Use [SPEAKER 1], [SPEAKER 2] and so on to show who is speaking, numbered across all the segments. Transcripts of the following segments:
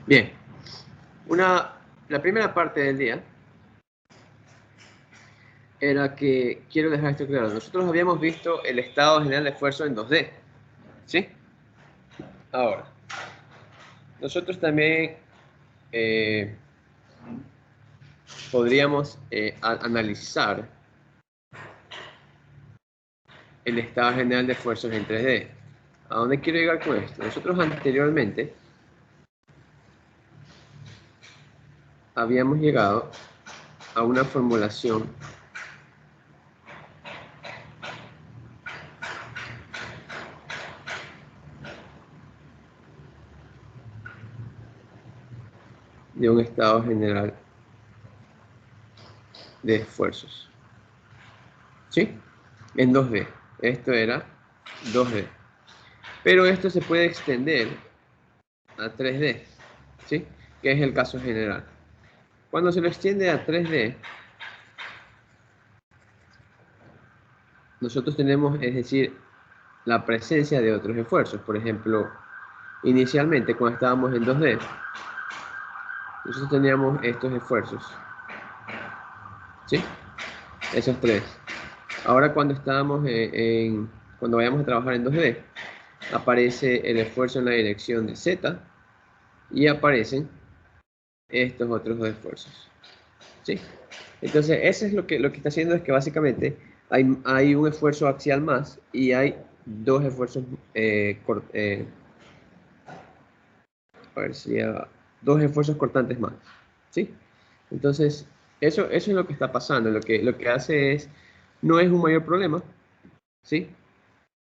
[SPEAKER 1] Bien, la primera parte del día era que quiero dejar esto claro. Nosotros habíamos visto el estado general de esfuerzo en 2D, ¿sí? Ahora, nosotros también podríamos analizar el estado general de esfuerzos en 3D. ¿A dónde quiero llegar con esto? Nosotros anteriormente habíamos llegado a una formulación de un estado general de esfuerzos, ¿sí? En 2D. Esto era 2D. Pero esto se puede extender a 3D, ¿sí? Que es el caso general. Cuando se lo extiende a 3D, nosotros tenemos, es decir, la presencia de otros esfuerzos. Por ejemplo, inicialmente cuando estábamos en 2D, nosotros teníamos estos esfuerzos, ¿sí? Esos tres. Ahora cuando estábamos cuando vayamos a trabajar en 2D, aparece el esfuerzo en la dirección de Z y aparecen estos otros dos esfuerzos, ¿sí? Entonces, eso es lo que está haciendo es que básicamente hay un esfuerzo axial más y hay dos esfuerzos, a ver si dos esfuerzos cortantes más, ¿sí? Entonces, eso es lo que está pasando. Lo que hace es, no es un mayor problema, ¿sí?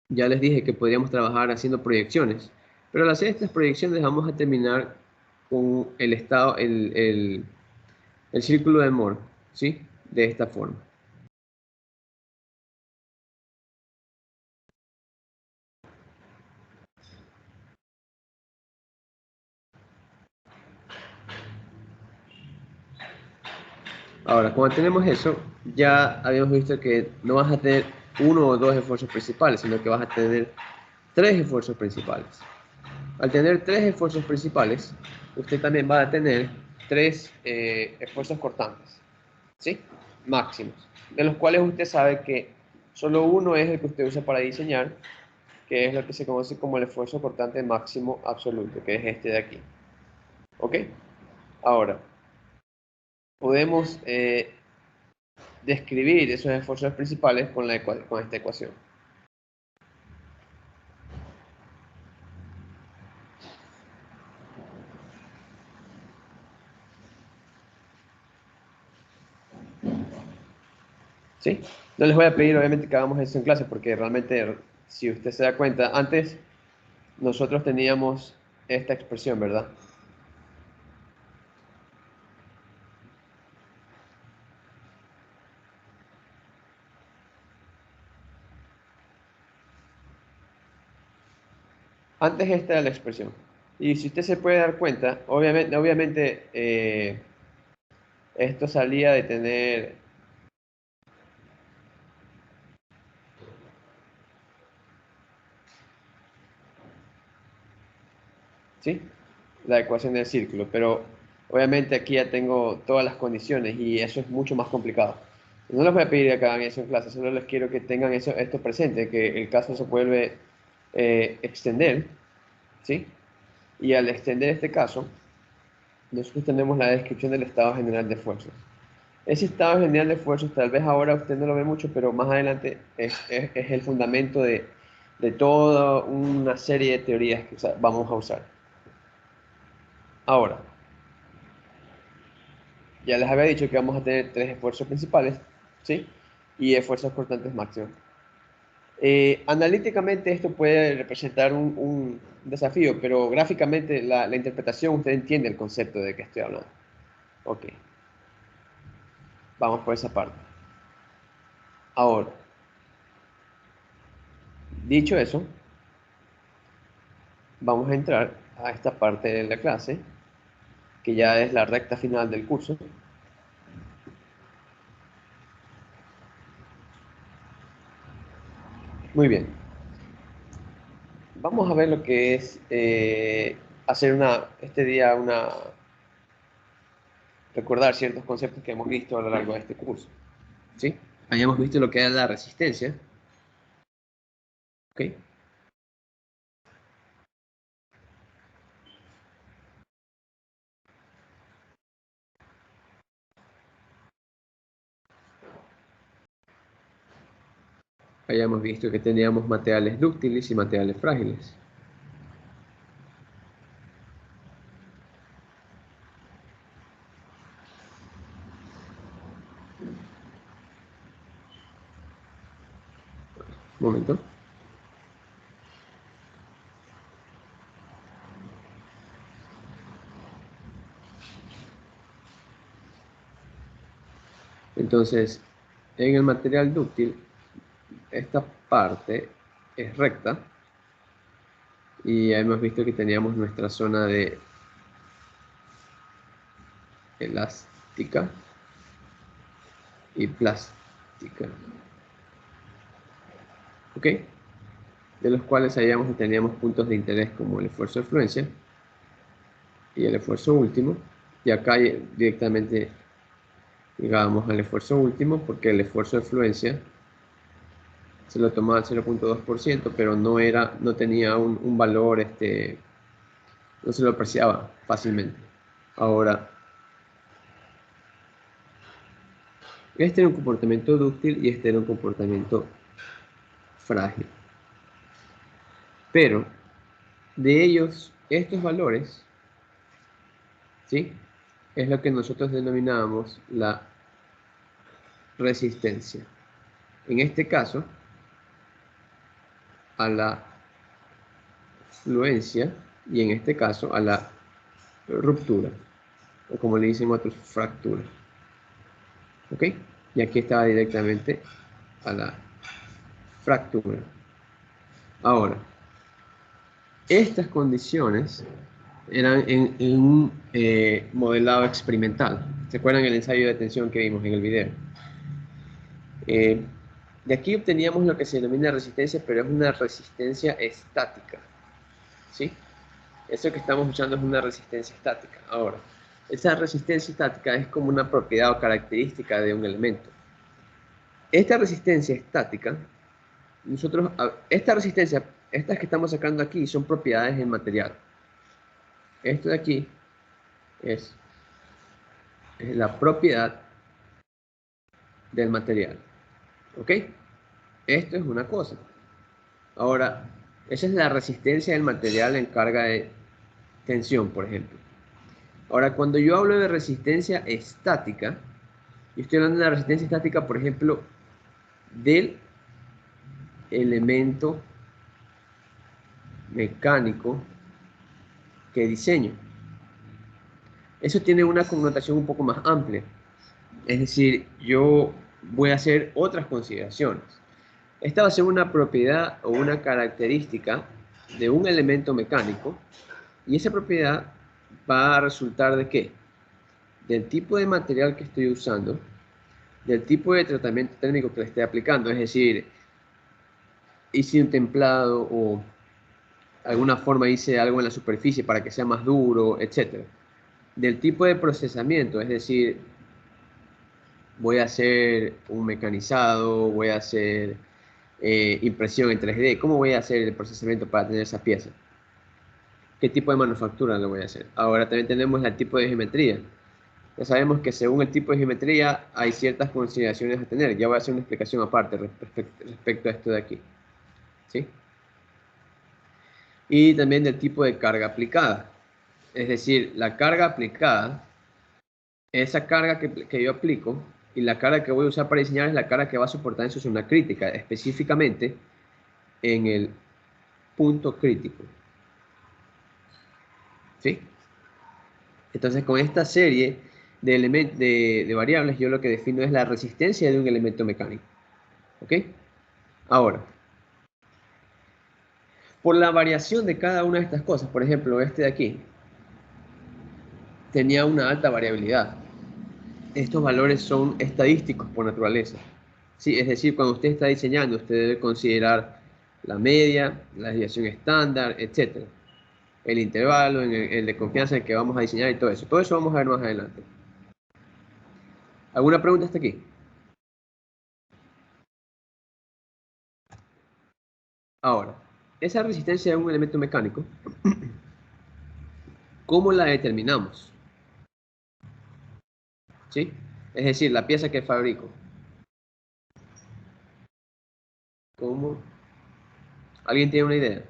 [SPEAKER 1] Ya les dije que podríamos trabajar haciendo proyecciones, pero al hacer estas proyecciones vamos a terminar con el estado, el círculo de Moore, ¿sí? De esta forma. Ahora, cuando tenemos eso, ya habíamos visto que no vas a tener uno o dos esfuerzos principales, sino que vas a tener tres esfuerzos principales. Al tener tres esfuerzos principales, usted también va a tener tres esfuerzos cortantes, ¿sí? Máximos, de los cuales usted sabe que solo uno es el que usted usa para diseñar, que es lo que se conoce como el esfuerzo cortante máximo absoluto, que es este de aquí. ¿Ok? Ahora, podemos describir esos esfuerzos principales con esta ecuación. ¿Sí? No les voy a pedir obviamente que hagamos eso en clase porque realmente, si usted se da cuenta, antes nosotros teníamos esta expresión, ¿verdad? Antes esta era la expresión. Y si usted se puede dar cuenta, obviamente esto salía de tener ¿sí? La ecuación del círculo, pero obviamente aquí ya tengo todas las condiciones y eso es mucho más complicado. No les voy a pedir que hagan eso en clase, solo les quiero que tengan esto presente, que el caso se vuelve extender, ¿sí? Y al extender este caso, nosotros tenemos la descripción del estado general de esfuerzos. Ese estado general de esfuerzos, tal vez ahora usted no lo ve mucho, pero más adelante es el fundamento de toda una serie de teorías que vamos a usar. Ahora, ya les había dicho que vamos a tener tres esfuerzos principales, ¿sí? Y esfuerzos cortantes máximos. Analíticamente esto puede representar un desafío, pero gráficamente la interpretación, usted entiende el concepto de que estoy hablando. Ok, vamos por esa parte. Ahora, dicho eso, vamos a entrar a esta parte de la clase, que ya es la recta final del curso. Muy bien. Vamos a ver lo que es hacer recordar ciertos conceptos que hemos visto a lo largo de este curso. ¿Sí? Habíamos visto lo que era la resistencia. ¿Ok? Habíamos visto que teníamos materiales dúctiles y materiales frágiles. Un momento. Entonces, en el material dúctil, esta parte es recta y hemos visto que teníamos nuestra zona de elástica y plástica. ¿Ok? De los cuales sabíamos que teníamos puntos de interés como el esfuerzo de fluencia y el esfuerzo último. Y acá directamente llegábamos al esfuerzo último porque el esfuerzo de fluencia se lo tomaba al 0.2%, pero no tenía un valor, no se lo apreciaba fácilmente. Ahora, este era un comportamiento dúctil y este era un comportamiento frágil. Pero, de ellos, estos valores, ¿sí?, es lo que nosotros denominamos la resistencia. En este caso, a la fluencia y en este caso a la ruptura, o como le dicen otros, fractura. ¿Ok? Y aquí estaba directamente a la fractura. Ahora, estas condiciones eran en un modelado experimental. ¿Se acuerdan el ensayo de tensión que vimos en el video? De aquí obteníamos lo que se denomina resistencia, pero es una resistencia estática. ¿Sí? Eso que estamos usando es una resistencia estática. Ahora, esa resistencia estática es como una propiedad o característica de un elemento. Esta resistencia estática, estas que estamos sacando aquí son propiedades del material. Esto de aquí es la propiedad del material. ¿Ok? Esto es una cosa. Ahora, esa es la resistencia del material en carga de tensión, por ejemplo. Ahora, cuando yo hablo de resistencia estática, yo estoy hablando de la resistencia estática, por ejemplo, del elemento mecánico que diseño. Eso tiene una connotación un poco más amplia. Es decir, yo voy a hacer otras consideraciones. Esta va a ser una propiedad o una característica de un elemento mecánico y esa propiedad va a resultar de ¿qué? Del tipo de material que estoy usando, del tipo de tratamiento térmico que le estoy aplicando. Es decir, hice un templado o alguna forma hice algo en la superficie para que sea más duro, etc. Del tipo de procesamiento, es decir, voy a hacer un mecanizado, voy a hacer impresión en 3D. ¿Cómo voy a hacer el procesamiento para tener esa pieza? ¿Qué tipo de manufactura lo voy a hacer? Ahora también tenemos el tipo de geometría. Ya sabemos que según el tipo de geometría hay ciertas consideraciones a tener. Ya voy a hacer una explicación aparte respecto a esto de aquí. ¿Sí? Y también del tipo de carga aplicada. Es decir, la carga aplicada, esa carga que yo aplico y la carga que voy a usar para diseñar es la carga que va a soportar en su zona crítica, específicamente en el punto crítico. ¿Sí? Entonces, con esta serie de variables, yo lo que defino es la resistencia de un elemento mecánico. ¿Ok? Ahora, por la variación de cada una de estas cosas, por ejemplo, este de aquí, tenía una alta variabilidad. Estos valores son estadísticos por naturaleza. Sí, es decir, cuando usted está diseñando, usted debe considerar la media, la desviación estándar, etc. el intervalo, en el de confianza en el que vamos a diseñar y todo eso. Todo eso vamos a ver más adelante. ¿Alguna pregunta hasta aquí? Ahora, esa resistencia de un elemento mecánico, ¿cómo la determinamos? ¿Sí? Es decir, la pieza que fabrico. ¿Cómo? ¿Alguien tiene una idea?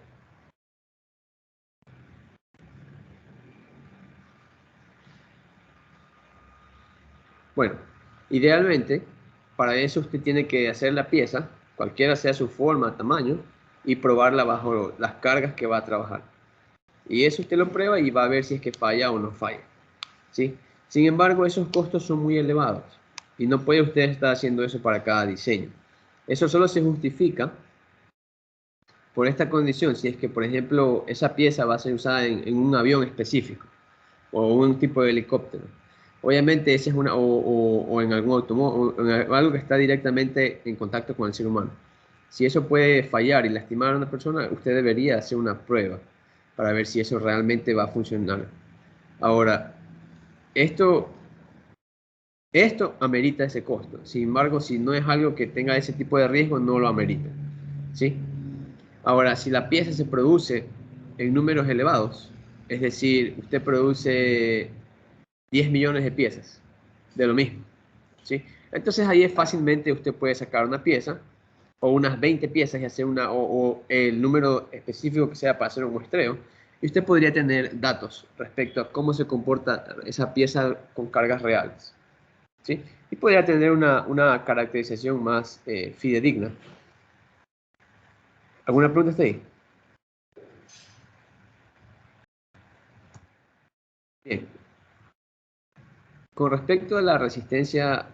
[SPEAKER 1] Bueno, idealmente, para eso usted tiene que hacer la pieza, cualquiera sea su forma, tamaño, y probarla bajo las cargas que va a trabajar. Y eso usted lo prueba y va a ver si es que falla o no falla. ¿Sí? Sin embargo, esos costos son muy elevados y no puede usted estar haciendo eso para cada diseño. Eso solo se justifica por esta condición, si es que, por ejemplo, esa pieza va a ser usada en un avión específico o un tipo de helicóptero. Obviamente, esa es una, o en algún automóvil, o en algo que está directamente en contacto con el ser humano. Si eso puede fallar y lastimar a una persona, usted debería hacer una prueba para ver si eso realmente va a funcionar. Ahora, esto, esto amerita ese costo. Sin embargo, si no es algo que tenga ese tipo de riesgo, no lo amerita. ¿Sí? Ahora, si la pieza se produce en números elevados, es decir, usted produce 10 millones de piezas de lo mismo, ¿sí? Entonces ahí es fácilmente usted puede sacar una pieza o unas 20 piezas y hacer o el número específico que sea para hacer un muestreo, y usted podría tener datos respecto a cómo se comporta esa pieza con cargas reales, ¿sí? Y podría tener una caracterización más fidedigna. ¿Alguna pregunta está ahí? Bien. Con respecto a la resistencia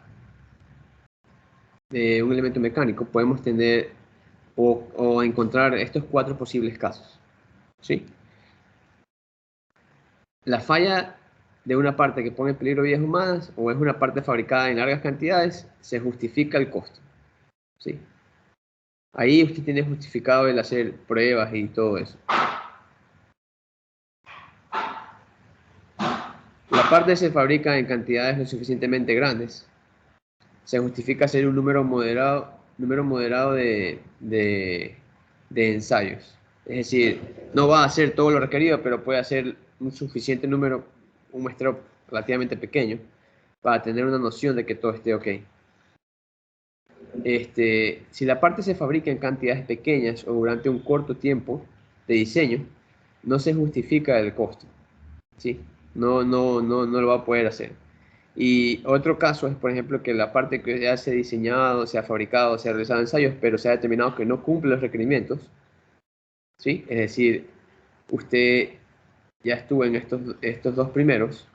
[SPEAKER 1] de un elemento mecánico, podemos tener o encontrar estos cuatro posibles casos, ¿sí? La falla de una parte que pone en peligro vidas humanas o es una parte fabricada en largas cantidades, se justifica el costo, ¿sí? Ahí usted tiene justificado el hacer pruebas y todo eso. La parte se fabrica en cantidades lo suficientemente grandes, se justifica hacer un número moderado de ensayos. Es decir, no va a hacer todo lo requerido, pero puede hacer un suficiente número, un muestreo relativamente pequeño, para tener una noción de que todo esté ok. Si la parte se fabrica en cantidades pequeñas o durante un corto tiempo de diseño, no se justifica el costo, ¿sí? No lo va a poder hacer. Y otro caso es, por ejemplo, que la parte que ya se ha diseñado, se ha fabricado, se ha realizado ensayos, pero se ha determinado que no cumple los requerimientos, ¿sí? Es decir, usted ya estuvo en estos dos primeros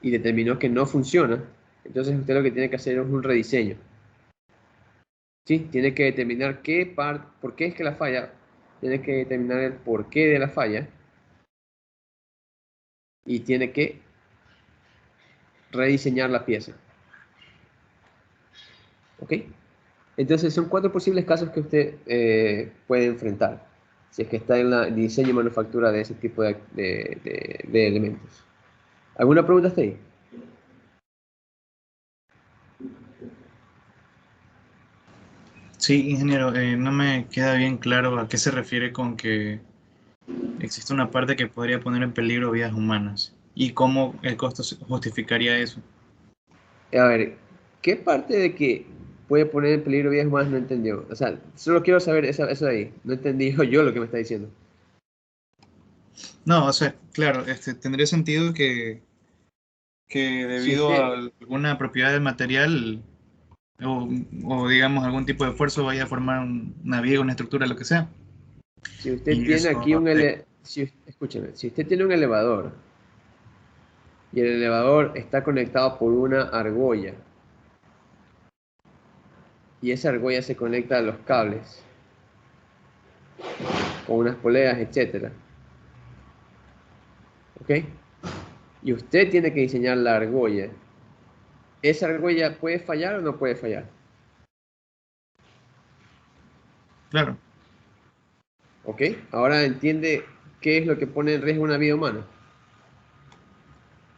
[SPEAKER 1] y determinó que no funciona, entonces usted lo que tiene que hacer es un rediseño, ¿sí? Tiene que determinar por qué es que la falla, tiene que determinar el porqué de la falla y tiene que rediseñar la pieza, ¿ok? Entonces son cuatro posibles casos que usted puede enfrentar si es que está en la diseño y manufactura de ese tipo de elementos. ¿Alguna pregunta hasta ahí?
[SPEAKER 2] Sí, ingeniero, no me queda bien claro a qué se refiere con que existe una parte que podría poner en peligro vidas humanas y cómo el costo justificaría eso.
[SPEAKER 1] A ver, ¿qué parte de que puede poner en peligro vidas humanas no entendió? O sea, solo quiero saber eso de ahí. No entendí yo lo que me está diciendo.
[SPEAKER 2] No, o sea, claro, tendría sentido que
[SPEAKER 1] Si
[SPEAKER 2] debido a
[SPEAKER 1] usted,
[SPEAKER 2] alguna propiedad del material o, o digamos algún tipo de esfuerzo vaya a formar una viga, una estructura, lo que sea.
[SPEAKER 1] si usted
[SPEAKER 2] Y
[SPEAKER 1] tiene
[SPEAKER 2] eso,
[SPEAKER 1] aquí escúcheme, si usted tiene un elevador y el elevador está conectado por una argolla y esa argolla se conecta a los cables con unas poleas, etcétera, ¿ok? Y usted tiene que diseñar la argolla. ¿Esa argolla puede fallar o no puede fallar?
[SPEAKER 2] claro,
[SPEAKER 1] ¿Ok? Ahora entiende qué es lo que pone en riesgo una vida humana.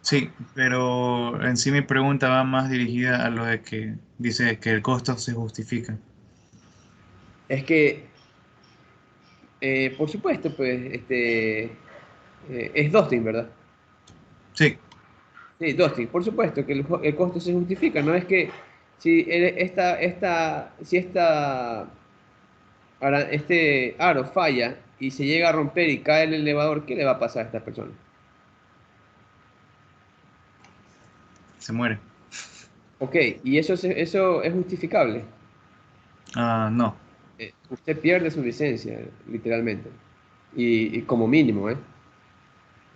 [SPEAKER 2] Sí, pero en sí mi pregunta va más dirigida a lo de que dice que el costo se justifica.
[SPEAKER 1] Es que, por supuesto, pues, es Dustin, ¿verdad?
[SPEAKER 2] Sí,
[SPEAKER 1] Sí, Dustin, por supuesto que el costo se justifica, no es que si este aro falla y se llega a romper y cae el elevador, ¿qué le va a pasar a esta persona?
[SPEAKER 2] se muere.
[SPEAKER 1] Ok, y eso es justificable.
[SPEAKER 2] Ah, no.
[SPEAKER 1] Usted pierde su licencia, literalmente, y como mínimo, ¿eh?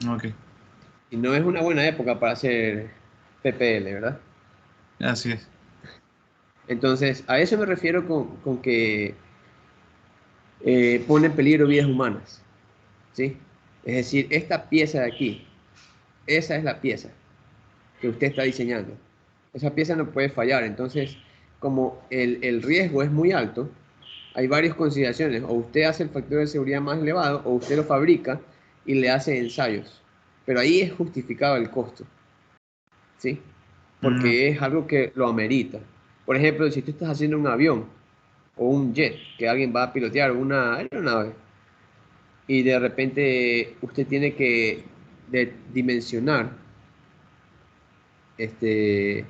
[SPEAKER 2] Ok,
[SPEAKER 1] Y no es una buena época para hacer PPL, ¿verdad?
[SPEAKER 2] así es.
[SPEAKER 1] Entonces, a eso me refiero con que pone en peligro vidas humanas, ¿sí? Es decir, esta pieza de aquí, esa es la pieza que usted está diseñando. Esa pieza no puede fallar. Entonces, como el riesgo es muy alto, hay varias consideraciones. O usted hace el factor de seguridad más elevado, o usted lo fabrica y le hace ensayos. Pero ahí es justificado el costo, ¿sí?
[SPEAKER 2] Ok.
[SPEAKER 1] Porque es algo que lo amerita. Por ejemplo, si tú estás haciendo un avión o un jet que alguien va a pilotear, una aeronave, y de repente usted tiene que dimensionar este,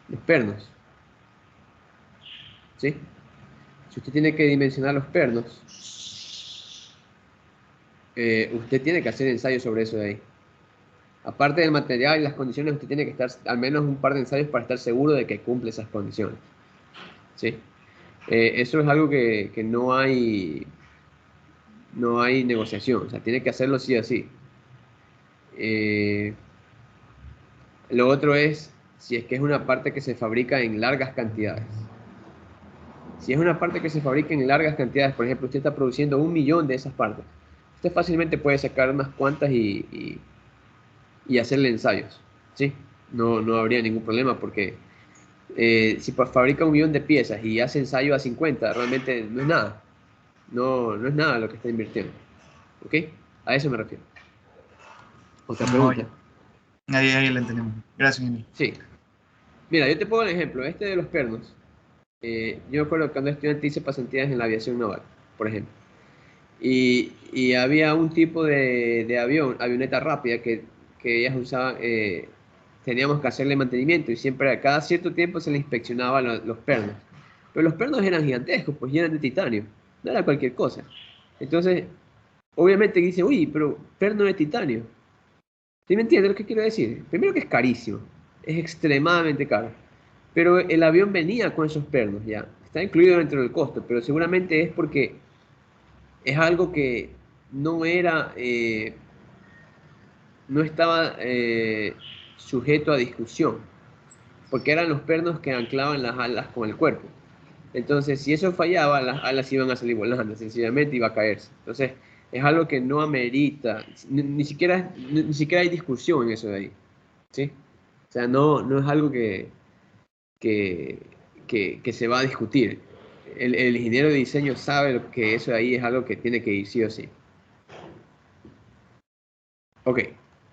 [SPEAKER 1] los pernos, ¿sí? Si usted tiene que dimensionar los pernos, usted tiene que hacer ensayos sobre eso de ahí. Aparte del material y las condiciones, usted tiene que estar al menos un par de ensayos para estar seguro de que cumple esas condiciones, ¿sí? Eso es algo que no hay negociación, o sea, tiene que hacerlo sí o sí. Eh, lo otro es si es que es una parte que se fabrica en largas cantidades. Si es una parte que se fabrica en largas cantidades, por ejemplo, usted está produciendo 1 millón de esas partes, usted fácilmente puede sacar unas cuantas y hacerle ensayos, ¿sí? No habría ningún problema porque si fabrica 1 millón de piezas y hace ensayo a 50, realmente no es nada. No es nada lo que está invirtiendo. ¿Ok? A eso me refiero. Otra
[SPEAKER 2] No, ya.
[SPEAKER 1] pregunta.
[SPEAKER 2] Ahí lo entendemos. Gracias, Emil.
[SPEAKER 1] Sí. Mira, yo te pongo el ejemplo. Este de los pernos. Yo me acuerdo que cuando estudiante hice pasantías en la aviación naval, por ejemplo. Y había un tipo de avión, avioneta rápida, que ellas usaban, teníamos que hacerle mantenimiento y siempre a cada cierto tiempo se le inspeccionaban los pernos. Pero los pernos eran gigantescos, pues y eran de titanio, no era cualquier cosa. Entonces, obviamente dice, uy, pero perno de titanio. ¿Sí me entiendes lo que quiero decir? Primero que es carísimo, es extremadamente caro. Pero el avión venía con esos pernos ya, está incluido dentro del costo, pero seguramente es porque es algo que no era, no estaba sujeto a discusión, porque eran los pernos que anclaban las alas con el cuerpo. Entonces, si eso fallaba, las alas iban a salir volando, sencillamente iba a caerse. Entonces, es algo que no amerita, ni siquiera hay discusión en eso de ahí, ¿sí? O sea, no es algo que, que se va a discutir. El ingeniero de diseño sabe que eso de ahí es algo que tiene que ir sí o sí. Ok,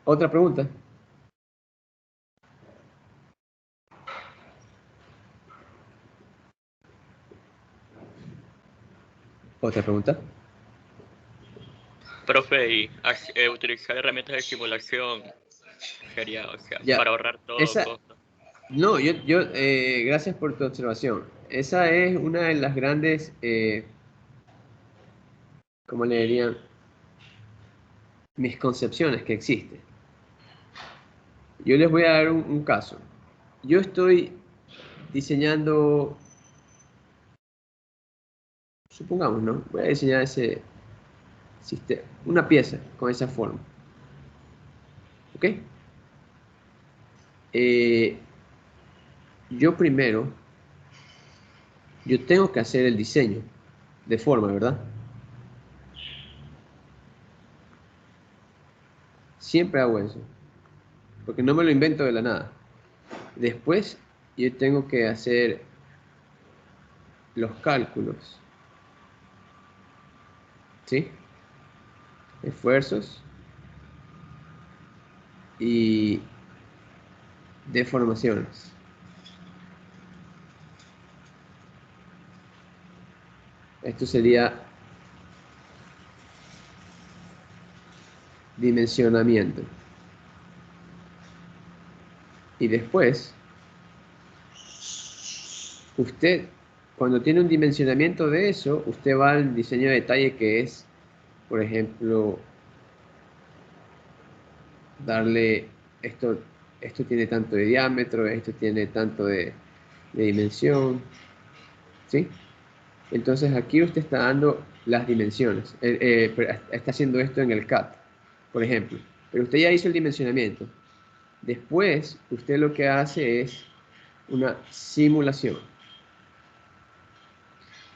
[SPEAKER 1] otra pregunta. Otra pregunta.
[SPEAKER 3] Profe, y utilizar herramientas de simulación sería, o sea,
[SPEAKER 1] Ya,
[SPEAKER 3] para ahorrar todo
[SPEAKER 1] esa,
[SPEAKER 3] costo.
[SPEAKER 1] no, gracias por tu observación. Esa es una de las grandes, ¿cómo le dirían? Misconcepciones que existen. Yo les voy a dar un caso. Yo estoy diseñando, supongamos, ¿no? Voy a diseñar ese sistema, una pieza con esa forma. ¿Ok? Eh, yo primero, yo tengo que hacer el diseño de forma, ¿verdad? Siempre hago eso, porque no me lo invento de la nada. Después, yo tengo que hacer los cálculos, ¿sí? esfuerzos y deformaciones. Esto sería dimensionamiento. Y después, usted, cuando tiene un dimensionamiento de eso, usted va al diseño de detalle, que es, por ejemplo, darle esto tiene tanto de diámetro, esto tiene tanto de dimensión, ¿sí? Entonces aquí usted está dando las dimensiones, está haciendo esto en el CAD, por ejemplo, pero usted ya hizo el dimensionamiento. Después, usted lo que hace es una simulación.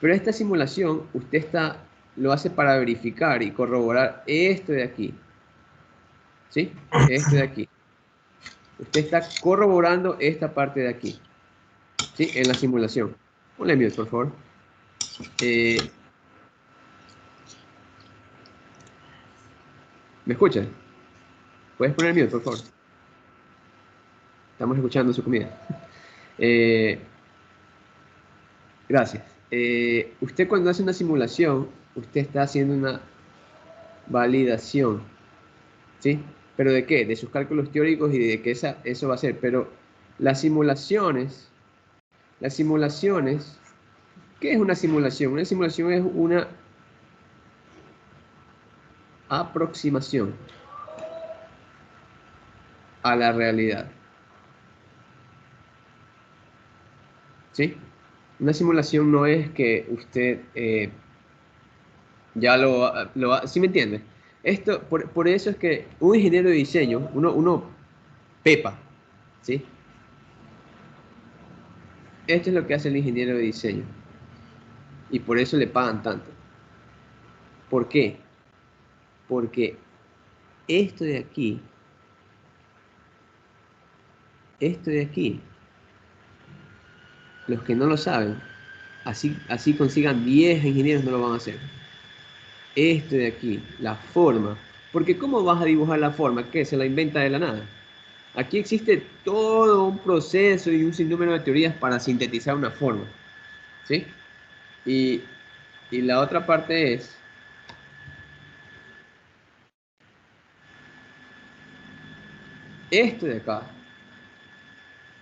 [SPEAKER 1] Pero esta simulación, lo hace para verificar y corroborar esto de aquí, ¿sí? Esto de aquí. Usted está corroborando esta parte de aquí, ¿sí? En la simulación. Ponle mute, por favor. ¿Me escucha? ¿Puedes poner mute, por favor? Estamos escuchando su comida. Gracias. Usted cuando hace una simulación, usted está haciendo una validación, ¿sí? ¿Pero de qué? De sus cálculos teóricos y de que eso va a ser. Pero las simulaciones, ¿qué es una simulación? Una simulación es una aproximación a la realidad, ¿sí? Una simulación no es que usted ya ¿sí me entiende? Esto, por eso es que un ingeniero de diseño, uno pepa, ¿sí? Esto es lo que hace el ingeniero de diseño. Y por eso le pagan tanto. ¿Por qué? Porque esto de aquí, los que no lo saben, así consigan 10 ingenieros, no lo van a hacer. Esto de aquí, la forma. Porque ¿cómo vas a dibujar la forma? ¿Qué? ¿Se la inventa de la nada? Aquí existe todo un proceso y un sinnúmero de teorías para sintetizar una forma, ¿sí? Y la otra parte es, esto de acá,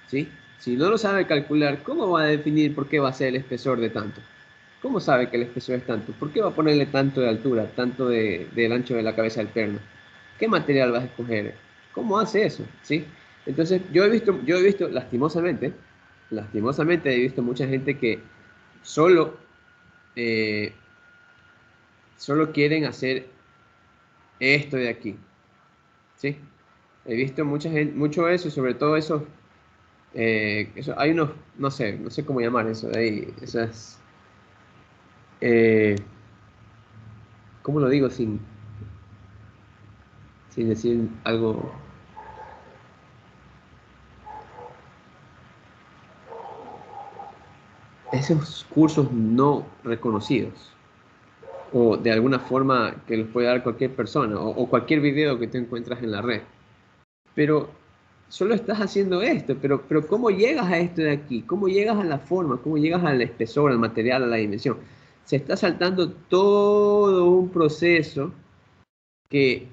[SPEAKER 1] ¿sí? Si no lo sabe calcular, ¿cómo va a definir por qué va a ser el espesor de tanto? ¿Cómo sabe que el espesor es tanto? ¿Por qué va a ponerle tanto de altura, tanto del ancho de la cabeza del perno? ¿Qué material vas a escoger? ¿Cómo hace eso? ¿Sí? Entonces, yo he visto lastimosamente he visto mucha gente que solo, eh, solo quieren hacer esto de aquí, ¿sí? He visto mucha gente, mucho eso, sobre todo hay unos, no sé cómo llamar eso de ahí, esas, eh, ¿cómo lo digo sin decir algo? Esos cursos no reconocidos, o de alguna forma que los puede dar cualquier persona, o cualquier video que te encuentras en la red. Pero solo estás haciendo esto, pero ¿cómo llegas a esto de aquí? ¿Cómo llegas a la forma? ¿Cómo llegas al espesor, al material, a la dimensión? Se está saltando todo un proceso que,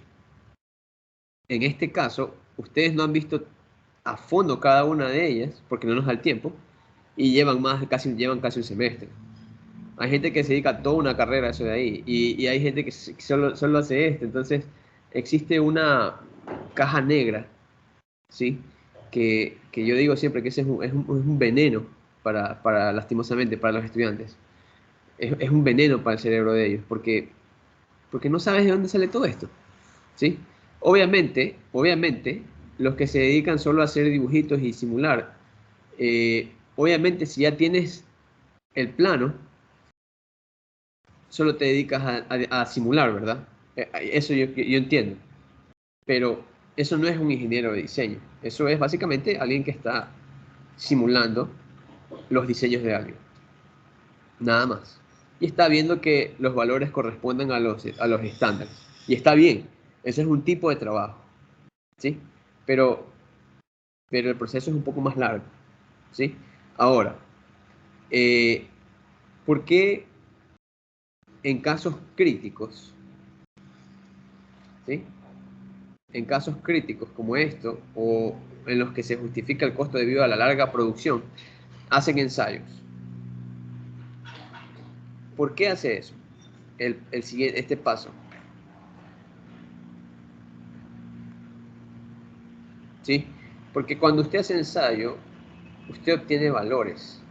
[SPEAKER 1] en este caso, ustedes no han visto a fondo cada una de ellas, porque no nos da el tiempo, y llevan casi un semestre. Hay gente que se dedica toda una carrera a eso de ahí, y hay gente que solo hace esto. Entonces, existe una caja negra, ¿sí? Que yo digo siempre que ese es un veneno lastimosamente, para los estudiantes. Es un veneno para el cerebro de ellos, porque no sabes de dónde sale todo esto, ¿sí? Obviamente, los que se dedican solo a hacer dibujitos y simular, obviamente si ya tienes el plano, solo te dedicas a simular, ¿verdad? Eso yo entiendo, pero eso no es un ingeniero de diseño, eso es básicamente alguien que está simulando los diseños de alguien, nada más. Y está viendo que los valores correspondan a los estándares. Y está bien, ese es un tipo de trabajo, ¿sí? Pero el proceso es un poco más largo, ¿sí? Ahora, ¿por qué en casos críticos, ¿sí? En casos críticos como esto, o en los que se justifica el costo debido a la larga producción, hacen ensayos? ¿Por qué hace eso? Este paso, ¿sí? Porque cuando usted hace ensayo, usted obtiene valores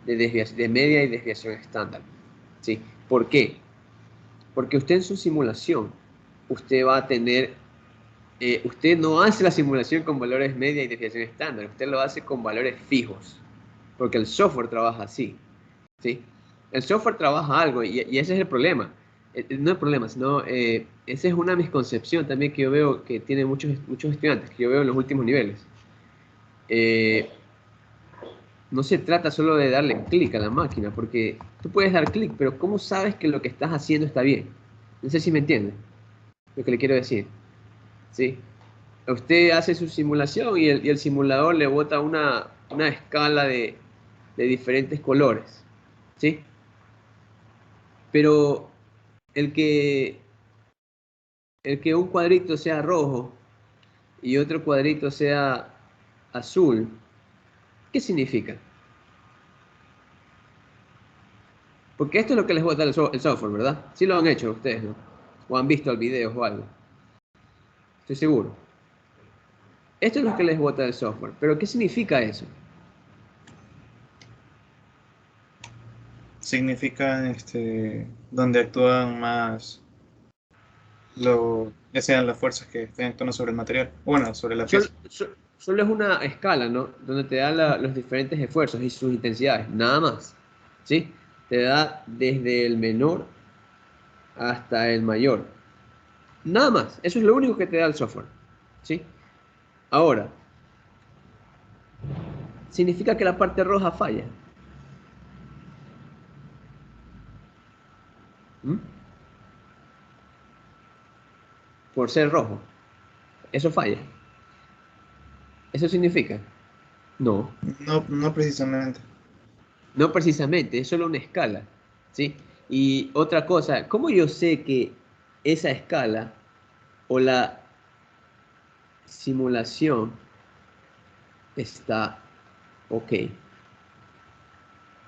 [SPEAKER 1] de media y desviación estándar, ¿sí? ¿Por qué? Porque usted en su simulación, usted va a tener, usted no hace la simulación con valores media y desviación estándar, usted lo hace con valores fijos, porque el software trabaja así, ¿sí? El software trabaja algo y ese es el problema. No el problema, sino esa es una misconcepción también que yo veo que tienen muchos estudiantes, que yo veo en los últimos niveles. Eh, no se trata solo de darle clic a la máquina, porque tú puedes dar clic, pero ¿cómo sabes que lo que estás haciendo está bien? No sé si me entiende lo que le quiero decir. ¿Sí? Usted hace su simulación y el simulador le bota una escala de diferentes colores. ¿Sí? Pero el que, el que un cuadrito sea rojo y otro cuadrito sea azul, ¿qué significa? Porque esto es lo que les bota el software, ¿verdad? Sí lo han hecho ustedes, ¿no? O han visto el video o algo. Estoy seguro. Esto es lo que les bota el software. Pero ¿qué significa eso?
[SPEAKER 2] Significa donde actúan más ya sean las fuerzas que estén actuando sobre el material, bueno, sobre la
[SPEAKER 1] Solo,
[SPEAKER 2] pieza.
[SPEAKER 1] solo es una escala, ¿no? Donde te da los diferentes esfuerzos y sus intensidades, nada más. ¿Sí? Te da desde el menor hasta el mayor. Nada más. Eso es lo único que te da el software. ¿Sí? Ahora, significa que la parte roja falla. ¿Mm? Por ser rojo. Eso falla. ¿Eso significa? No.
[SPEAKER 2] No, no precisamente.
[SPEAKER 1] No precisamente, es solo una escala, ¿sí? Y otra cosa, ¿cómo yo sé que esa escala o la simulación está ok?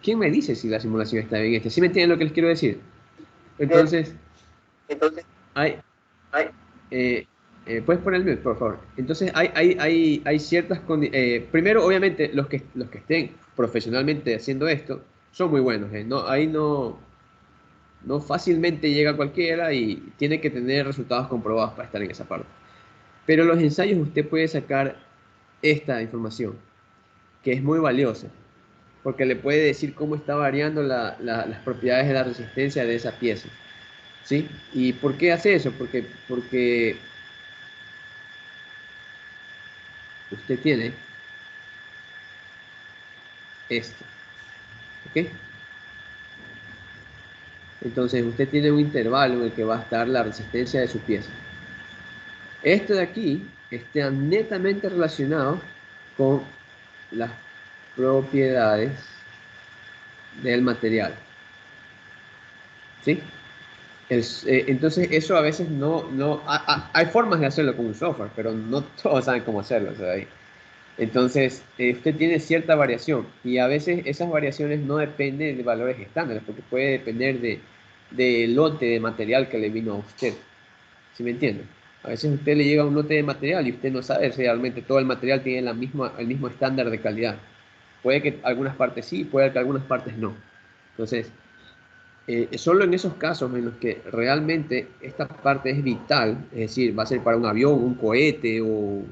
[SPEAKER 1] ¿Quién me dice si la simulación está bien hecha? ¿Sí me entienden lo que les quiero decir?
[SPEAKER 2] Bien,
[SPEAKER 1] Entonces,
[SPEAKER 2] entonces,
[SPEAKER 1] hay,
[SPEAKER 2] hay,
[SPEAKER 1] eh, ¿puedes poner el mute, por favor? Entonces, hay ciertas condiciones. Primero, obviamente, los que estén profesionalmente haciendo esto son muy buenos, ¿eh? No, ahí no fácilmente llega cualquiera y tiene que tener resultados comprobados para estar en esa parte. Pero los ensayos usted puede sacar esta información, que es muy valiosa, porque le puede decir cómo está variando las propiedades de la resistencia de esa pieza. ¿Sí? ¿Y por qué hace eso? Porque usted tiene esto. ¿Ok? Entonces usted tiene un intervalo en el que va a estar la resistencia de su pieza. Esto de aquí está netamente relacionado con las propiedades del material. ¿Sí? Entonces eso a veces hay formas de hacerlo con un software, pero no todos saben cómo hacerlo. O sea, entonces usted tiene cierta variación y a veces esas variaciones no dependen de valores estándares, porque puede depender de lote de material que le vino a usted. ¿Sí me entiende? A veces a usted le llega un lote de material y usted no sabe si realmente todo el material tiene el mismo estándar de calidad. Puede que algunas partes sí, puede que algunas partes no. Entonces, solo en esos casos en los que realmente esta parte es vital, es decir, va a ser para un avión, un cohete o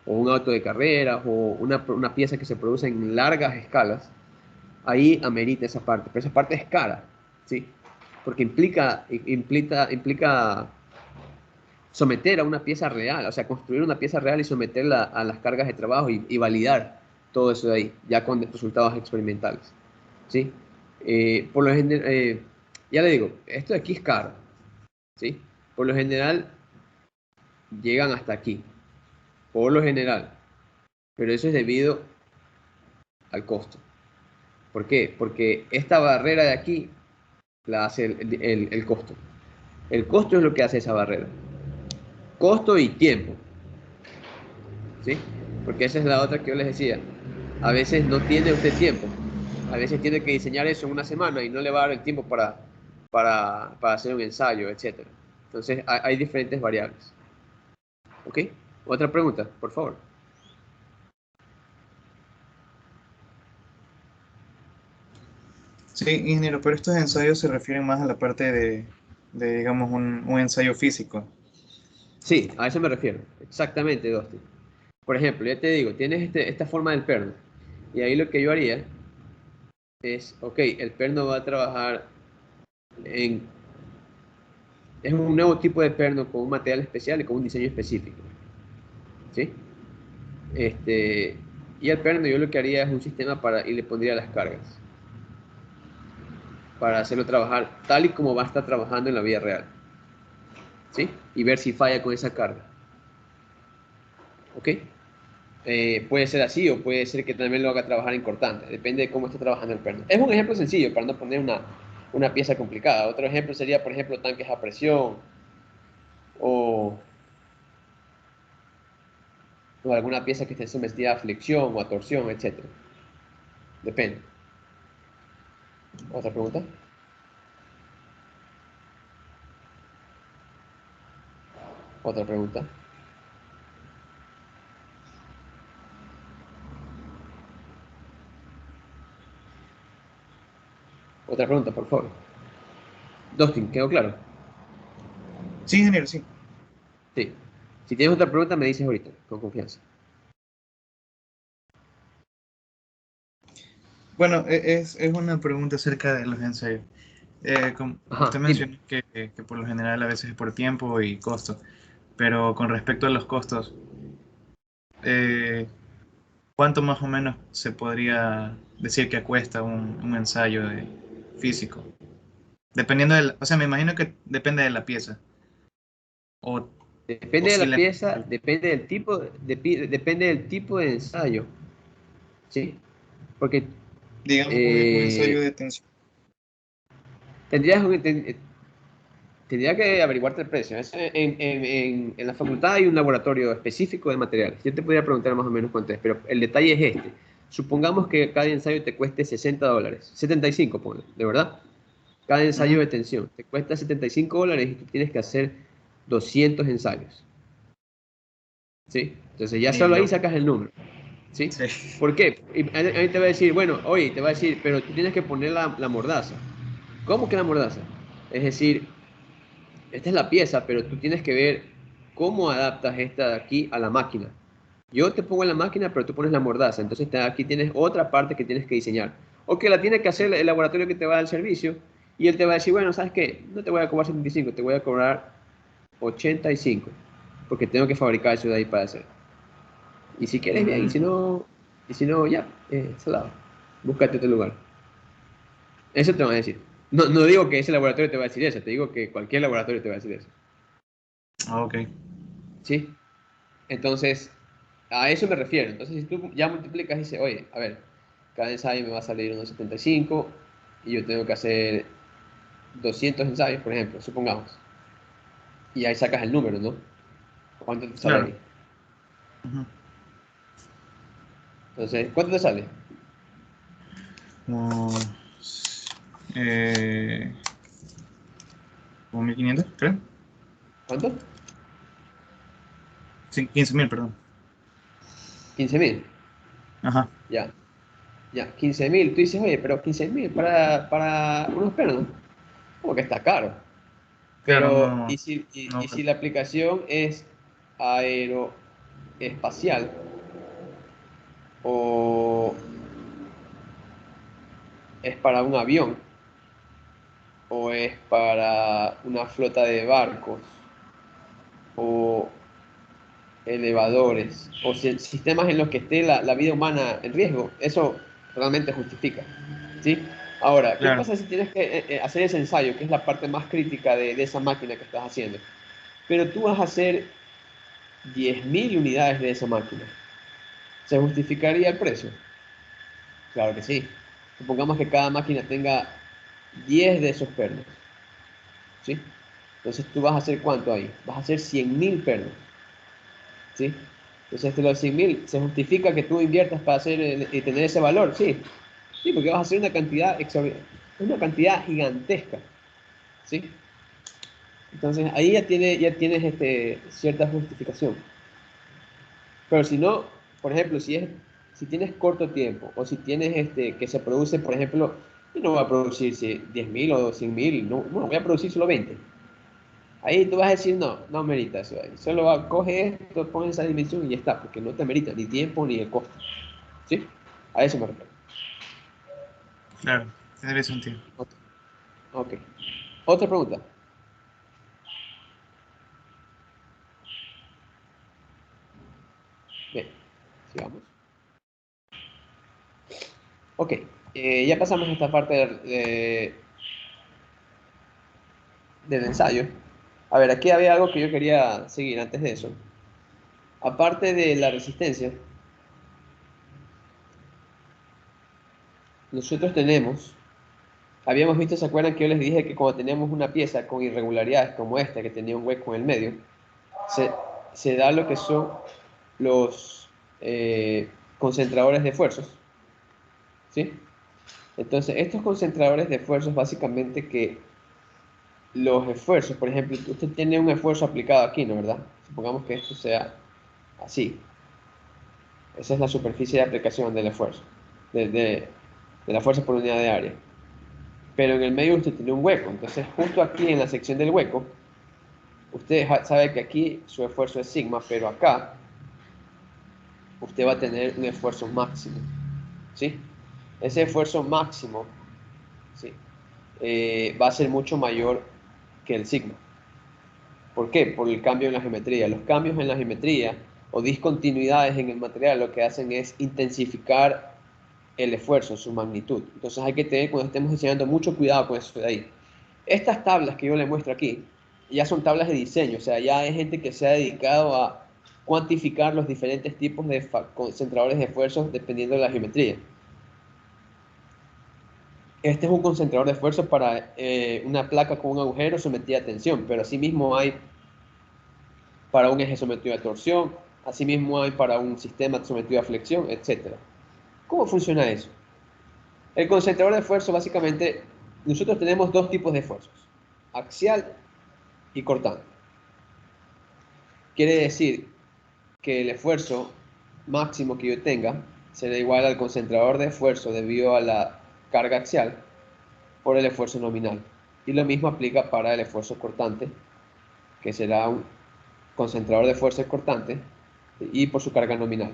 [SPEAKER 1] un auto de carreras o una pieza que se produce en largas escalas, ahí amerita esa parte. Pero esa parte es cara, ¿sí? Porque implica someter a una pieza real, o sea, construir una pieza real y someterla a las cargas de trabajo y validar todo eso de ahí, ya con resultados experimentales, ¿sí? Por lo general, ya le digo, esto de aquí es caro, ¿sí? Por lo general, llegan hasta aquí. Por lo general. Pero eso es debido al costo. ¿Por qué? Porque esta barrera de aquí la hace el costo. El costo es lo que hace esa barrera. Costo y tiempo. ¿Sí? Porque esa es la otra que yo les decía. A veces no tiene usted tiempo. A veces tiene que diseñar eso en una semana y no le va a dar el tiempo para hacer un ensayo, etc. Entonces hay diferentes variables. ¿Ok? Otra pregunta, por favor.
[SPEAKER 2] Sí, ingeniero, pero estos ensayos se refieren más a la parte de digamos, un ensayo físico.
[SPEAKER 1] Sí, a eso me refiero. Exactamente, Dustin. Por ejemplo, ya te digo, tienes esta forma del perno. Y ahí lo que yo haría es, ok, el perno va a trabajar en... Es un nuevo tipo de perno con un material especial y con un diseño específico. ¿Sí? Y el perno yo lo que haría es un sistema y le pondría las cargas. Para hacerlo trabajar tal y como va a estar trabajando en la vida real. ¿Sí? Y ver si falla con esa carga. ¿Ok? Puede ser así o puede ser que también lo haga trabajar en cortante. Depende de cómo esté trabajando el perno. Es un ejemplo sencillo para no poner una pieza complicada. Otro ejemplo sería, por ejemplo, tanques a presión o, o alguna pieza que esté sometida a flexión o a torsión, etc. Depende. ¿Otra pregunta? ¿Otra pregunta? Otra pregunta, por favor. Dustin, ¿quedó claro?
[SPEAKER 2] Sí, ingeniero, sí.
[SPEAKER 1] Sí. Si tienes otra pregunta, me dices ahorita, con confianza.
[SPEAKER 2] Bueno, es una pregunta acerca de los ensayos. Como
[SPEAKER 1] Ajá,
[SPEAKER 2] usted
[SPEAKER 1] dime.
[SPEAKER 2] mencionó que por lo general a veces es por tiempo y costo, pero con respecto a los costos, eh, ¿cuánto más o menos se podría decir que cuesta un ensayo físico? Dependiendo del, o sea, me imagino que depende de la pieza, o
[SPEAKER 1] Depende de la
[SPEAKER 2] posiblemente,
[SPEAKER 1] pieza, depende del tipo de ensayo, ¿sí? Porque
[SPEAKER 2] digamos, un
[SPEAKER 1] eh,
[SPEAKER 2] ensayo de tensión.
[SPEAKER 1] tendrías tendría que averiguarte el precio. En la facultad hay un laboratorio específico de materiales. Yo te podría preguntar más o menos cuánto es, pero el detalle es este. Supongamos que cada ensayo te cueste $60, 75, ponle, ¿de verdad? Cada ensayo
[SPEAKER 2] Ujú.
[SPEAKER 1] de tensión te cuesta $75 y tú tienes que hacer 200 ensayos, ¿sí? Entonces ya
[SPEAKER 2] Ni
[SPEAKER 1] solo ahí
[SPEAKER 2] loco.
[SPEAKER 1] sacas el número, ¿sí?
[SPEAKER 2] Sí.
[SPEAKER 1] ¿Por qué? Y ahí te va a decir, bueno, oye, te va a decir, pero tú tienes que poner la mordaza. ¿Cómo que la mordaza? Es decir, esta es la pieza, pero tú tienes que ver cómo adaptas esta de aquí a la máquina. Yo te pongo en la máquina, pero tú pones la mordaza. Entonces aquí tienes otra parte que tienes que diseñar. O que la tiene que hacer el laboratorio que te va a dar el servicio. Y él te va a decir, bueno, ¿sabes qué? No te voy a cobrar 75, te voy a cobrar 85. Porque tengo que fabricar eso de ahí para hacer. Y si quieres, bien.
[SPEAKER 2] Mm,
[SPEAKER 1] Y si no ya, salado. Búscate otro lugar. Eso te van a decir. No, no digo que ese laboratorio te va a decir eso, te digo que cualquier laboratorio te va a decir eso.
[SPEAKER 2] ok.
[SPEAKER 1] ¿Sí? Entonces, a eso me refiero. Entonces, si tú ya multiplicas y dices, oye, a ver, cada ensayo me va a salir unos 75 y yo tengo que hacer 200 ensayos, por ejemplo, supongamos. Y ahí sacas el número, ¿no? ¿Cuánto te sale
[SPEAKER 2] Claro.
[SPEAKER 1] ahí?
[SPEAKER 2] Ujú.
[SPEAKER 1] Entonces, ¿cuánto te sale?
[SPEAKER 2] Como, eh, como 1500, creo.
[SPEAKER 1] ¿Cuánto?
[SPEAKER 2] Sí, 15.000, perdón.
[SPEAKER 1] 15.000.
[SPEAKER 2] Ajá.
[SPEAKER 1] Ya, ya, 15.000. Tú dices, oye, pero 15.000 para unos pernos, como que está caro.
[SPEAKER 2] Claro,
[SPEAKER 1] Pero,
[SPEAKER 2] no,
[SPEAKER 1] y
[SPEAKER 2] no.
[SPEAKER 1] si la aplicación es aeroespacial o es para un avión o es para una flota de barcos o elevadores o sistemas en los que esté la vida humana en riesgo, eso realmente justifica, ¿sí? Ahora, ¿qué
[SPEAKER 2] Claro.
[SPEAKER 1] pasa si tienes que hacer ese ensayo, que es la parte más crítica de esa máquina que estás haciendo? pero tú vas a hacer 10.000 unidades de esa máquina. ¿Se justificaría el precio? Claro que sí. Supongamos que cada máquina tenga 10 de esos pernos, ¿sí? Entonces tú vas a hacer ¿cuánto ahí? Vas a hacer 100.000 pernos, ¿sí? Entonces de los 100.000, ¿se justifica que tú inviertas para hacer y tener ese valor? Sí, sí, porque vas a hacer una cantidad gigantesca, ¿sí? Entonces ahí ya tienes cierta justificación. Pero si no, por ejemplo, si tienes corto tiempo o si tienes que se produce, por ejemplo, yo no voy a producir 10.000 o 100.000, no, no, voy a producir solo 20. Ahí tú vas a decir, no, no merita eso. Solo coge esto, pon esa dimensión y ya está, porque no te merita ni tiempo ni el costo. ¿Sí? A eso me refiero.
[SPEAKER 2] Claro, tendría sentido.
[SPEAKER 1] Ok. Ok. Otra pregunta. Bien, sigamos. Ok, ya pasamos a esta parte del ensayo. A ver, aquí había algo que yo quería seguir antes de eso. Aparte de la resistencia, nosotros habíamos visto, ¿se acuerdan que yo les dije que cuando teníamos una pieza con irregularidades como esta, que tenía un hueco en el medio, se, se da lo que son los concentradores de esfuerzos? ¿Sí? Entonces, estos concentradores de esfuerzos básicamente que los esfuerzos, por ejemplo, usted tiene un esfuerzo aplicado aquí, ¿no? ¿Verdad? Supongamos que esto sea así. Esa es la superficie de aplicación del esfuerzo, de la fuerza por unidad de área. Pero en el medio usted tiene un hueco. Entonces, justo aquí en la sección del hueco, usted sabe que aquí su esfuerzo es sigma, pero acá usted va a tener un esfuerzo máximo. ¿Sí? Ese esfuerzo máximo, ¿sí? Va a ser mucho mayor que el sigma. ¿Por qué? Por el cambio en la geometría. Los cambios en la geometría o discontinuidades en el material lo que hacen es intensificar el esfuerzo, su magnitud. Entonces hay que tener, cuando estemos diseñando, mucho cuidado con eso de ahí. Estas tablas que yo les muestro aquí ya son tablas de diseño, o sea, ya hay gente que se ha dedicado a cuantificar los diferentes tipos de concentradores de esfuerzos dependiendo de la geometría. Este es un concentrador de esfuerzo para una placa con un agujero sometida a tensión, pero asimismo hay para un eje sometido a torsión, asimismo hay para un sistema sometido a flexión, etc. ¿Cómo funciona eso? El concentrador de esfuerzo, básicamente, nosotros tenemos dos tipos de esfuerzos, axial y cortante. Quiere decir que el esfuerzo máximo que yo tenga será igual al concentrador de esfuerzo debido a la carga axial por el esfuerzo nominal. Y lo mismo aplica para el esfuerzo cortante, que será un concentrador de fuerza cortante y por su carga nominal.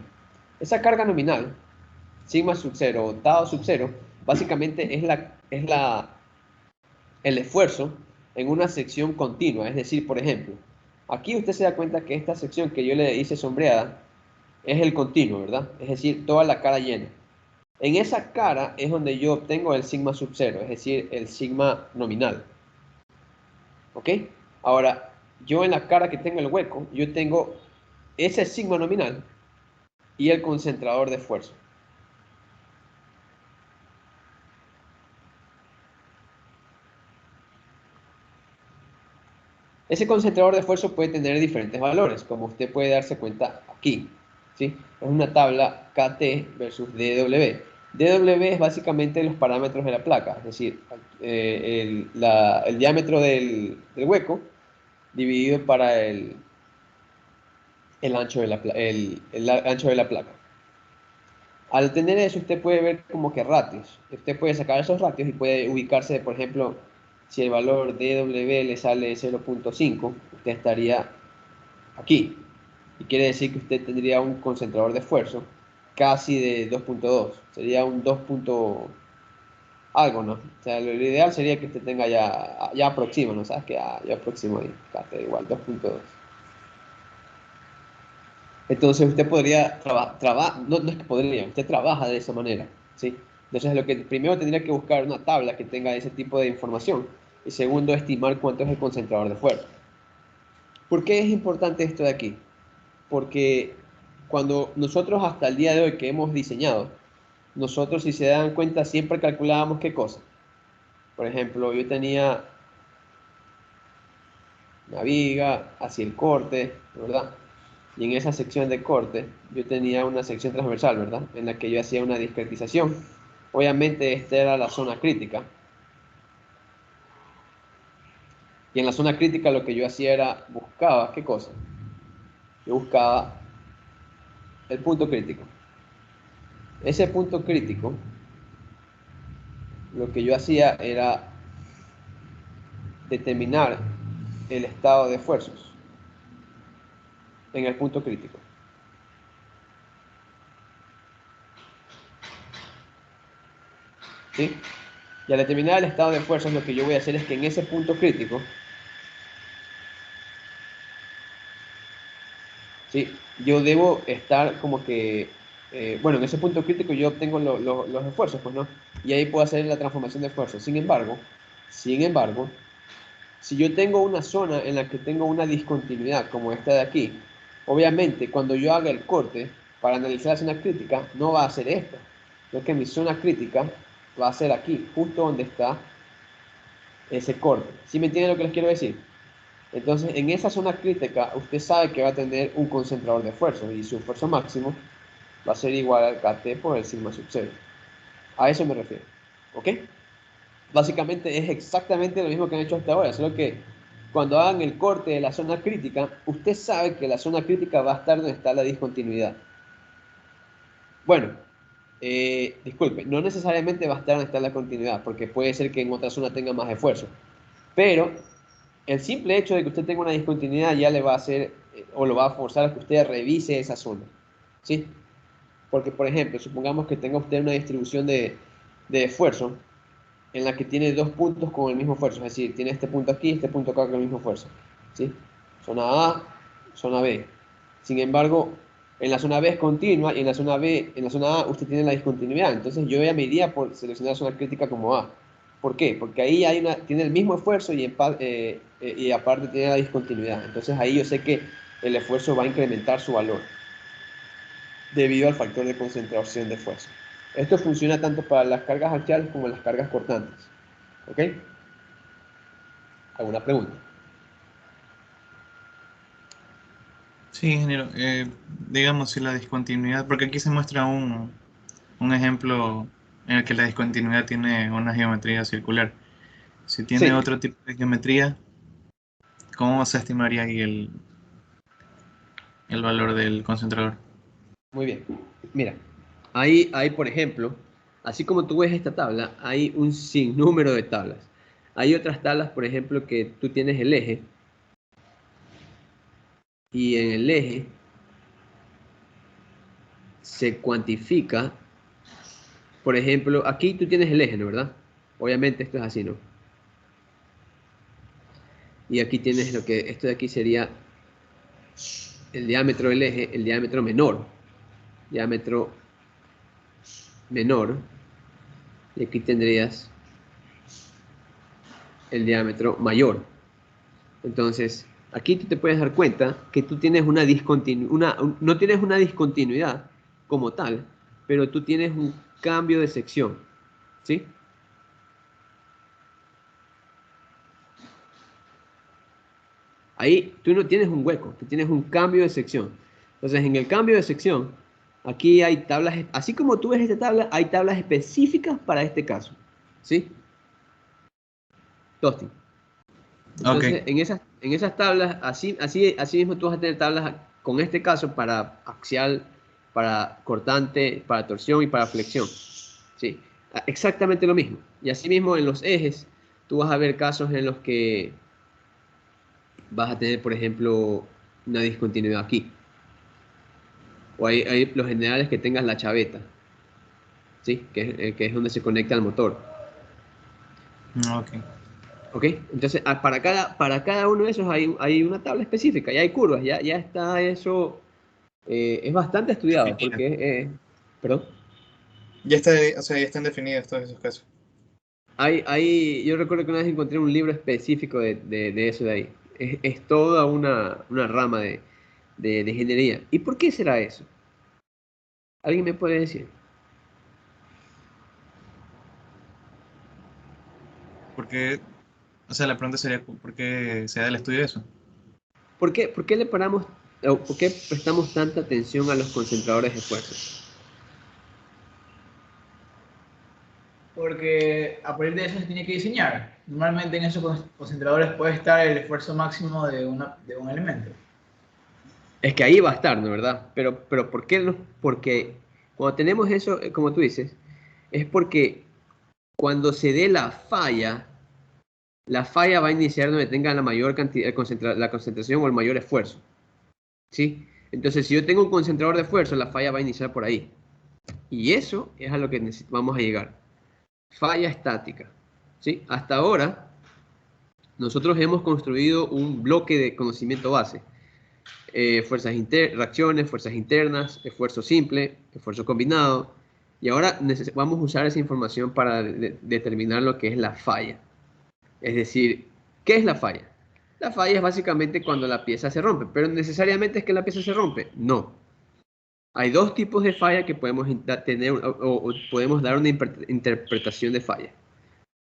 [SPEAKER 1] Esa carga nominal, sigma sub 0 o tau sub 0, básicamente el esfuerzo en una sección continua. Es decir, por ejemplo, aquí usted se da cuenta que esta sección que yo le hice sombreada es el continuo, ¿verdad? Es decir, toda la cara llena. En esa cara es donde yo obtengo el sigma sub 0, es decir, el sigma nominal. ¿Ok? Ahora, yo en la cara que tengo el hueco, yo tengo ese sigma nominal y el concentrador de esfuerzo. Ese concentrador de esfuerzo puede tener diferentes valores, como usted puede darse cuenta aquí, ¿sí? Es una tabla KT versus DW. DW es básicamente los parámetros de la placa, es decir, el diámetro del hueco dividido para el ancho el ancho de la placa. Al tener eso, usted puede ver como que ratios. Usted puede sacar esos ratios y puede ubicarse, por ejemplo, si el valor DW le sale 0.5, usted estaría aquí. Y quiere decir que usted tendría un concentrador de esfuerzo casi de 2.2. Sería un 2. Algo, ¿no? O sea, lo ideal sería que usted tenga ya aproxima, ¿no? ¿Sabes? Que ya aproximo ahí, casi igual, 2.2. Entonces usted podría trabajar, no, no es que podría, usted trabaja de esa manera, ¿sí? Entonces lo que primero tendría que buscar una tabla que tenga ese tipo de información y segundo estimar cuánto es el concentrador de fuerza. ¿Por qué es importante esto de aquí? Porque cuando nosotros hasta el día de hoy que hemos diseñado, nosotros, si se dan cuenta, siempre calculábamos qué cosa. Por ejemplo, yo tenía una viga hacia el corte, ¿verdad? Y en esa sección de corte yo tenía una sección transversal, ¿verdad? En la que yo hacía una discretización. Obviamente esta era la zona crítica. Y en la zona crítica lo que yo hacía era, buscaba, ¿qué cosa? Yo buscaba el punto crítico. Ese punto crítico, lo que yo hacía era determinar el estado de esfuerzos en el punto crítico. ¿Sí? Y al determinar el estado de esfuerzos, lo que yo voy a hacer es que en ese punto crítico, ¿sí? Yo debo estar como que, bueno, en ese punto crítico yo obtengo los esfuerzos, pues no, y ahí puedo hacer la transformación de esfuerzos. Sin embargo, si yo tengo una zona en la que tengo una discontinuidad, como esta de aquí, obviamente cuando yo haga el corte para analizar la zona crítica, no va a ser esta, sino que mi zona crítica va a ser aquí, justo donde está ese corte. ¿Sí me entienden lo que les quiero decir? Entonces, en esa zona crítica, usted sabe que va a tener un concentrador de esfuerzo y su esfuerzo máximo va a ser igual al KT por el sigma sub 0. A eso me refiero. ¿Ok? Básicamente es exactamente lo mismo que han hecho hasta ahora, solo que cuando hagan el corte de la zona crítica, usted sabe que la zona crítica va a estar donde está la discontinuidad. Bueno, disculpe, no necesariamente va a estar donde está la continuidad, porque puede ser que en otra zona tenga más esfuerzo. Pero el simple hecho de que usted tenga una discontinuidad ya le va a hacer, o lo va a forzar a que usted revise esa zona. ¿Sí? Porque, por ejemplo, supongamos que tenga usted una distribución de esfuerzo en la que tiene dos puntos con el mismo esfuerzo, es decir, tiene este punto aquí y este punto acá con el mismo esfuerzo, ¿sí? Zona A, zona B. Sin embargo, en la zona B es continua y en la zona B, en la zona A usted tiene la discontinuidad, entonces yo ya me iría por seleccionar zona crítica como A. ¿Por qué? Porque ahí tiene el mismo esfuerzo y aparte tiene la discontinuidad. Entonces ahí yo sé que el esfuerzo va a incrementar su valor debido al factor de concentración de esfuerzo. Esto funciona tanto para las cargas axiales como las cargas cortantes. ¿Ok? ¿Alguna pregunta?
[SPEAKER 2] Sí, ingeniero. Digamos, si la discontinuidad, porque aquí se muestra un ejemplo en el que la discontinuidad tiene una geometría circular. Si tiene
[SPEAKER 1] Sí,
[SPEAKER 2] otro tipo de geometría, ¿cómo se estimaría ahí el valor del concentrador?
[SPEAKER 1] muy bien. Mira, hay, por ejemplo, así como tú ves esta tabla, hay un sinnúmero de tablas. Hay otras tablas, por ejemplo, que tú tienes el eje y en el eje se cuantifica, por ejemplo, aquí tú tienes el eje, ¿no? ¿Verdad? Obviamente esto es así, ¿no? Y aquí tienes lo que, esto de aquí sería el diámetro del eje, el diámetro menor, y aquí tendrías el diámetro mayor. Entonces, aquí tú te puedes dar cuenta que tú tienes no tienes una discontinuidad como tal, pero tú tienes un cambio de sección, ¿sí? Ahí tú no tienes un hueco, tú tienes un cambio de sección. Entonces, en el cambio de sección, aquí hay tablas, así como tú ves esta tabla, hay tablas específicas para este caso, ¿sí? Tosti.
[SPEAKER 2] Ok,
[SPEAKER 1] Entonces, en esas tablas, así mismo tú vas a tener tablas con este caso para axial, para cortante, para torsión y para flexión. Sí, exactamente lo mismo. Y así mismo en los ejes, tú vas a ver casos en los que vas a tener, por ejemplo, una discontinuidad aquí. O hay los generales que tengas la chaveta, ¿sí? Que es donde se conecta al motor.
[SPEAKER 2] ok.
[SPEAKER 1] ¿Ok? Entonces, para cada uno de esos hay una tabla específica, ya hay curvas, ya está eso. Es bastante estudiado
[SPEAKER 2] Definido.
[SPEAKER 1] porque perdón.
[SPEAKER 2] Ya está, o sea, ya están definidos todos esos casos.
[SPEAKER 1] Yo recuerdo que una vez encontré un libro específico de eso de ahí. Es toda una rama de ingeniería. ¿Y por qué será eso? ¿Alguien me puede decir?
[SPEAKER 2] Porque, o sea, la pregunta sería, ¿por qué se da el estudio de eso?
[SPEAKER 1] ¿Por qué le paramos, o por qué prestamos tanta atención a los concentradores de fuerzas?
[SPEAKER 4] Porque a partir de eso se tiene que diseñar. Normalmente en esos concentradores puede estar el esfuerzo máximo de un elemento.
[SPEAKER 1] Es que ahí va a estar, ¿no? ¿Verdad? Pero ¿por qué no? Porque cuando tenemos eso, como tú dices, es porque cuando se dé la falla va a iniciar donde tenga la mayor cantidad, la concentración o el mayor esfuerzo, ¿sí? Entonces, si yo tengo un concentrador de esfuerzo, la falla va a iniciar por ahí. Y eso es a lo que vamos a llegar. Falla estática, ¿sí? Hasta ahora, nosotros hemos construido un bloque de conocimiento base. Reacciones, fuerzas internas, esfuerzo simple, esfuerzo combinado. Y ahora vamos a usar esa información para determinar lo que es la falla. Es decir, ¿qué es la falla? La falla es básicamente cuando la pieza se rompe, pero necesariamente es que la pieza se rompe. No. Hay dos tipos de falla que podemos tener o podemos dar una interpretación de falla.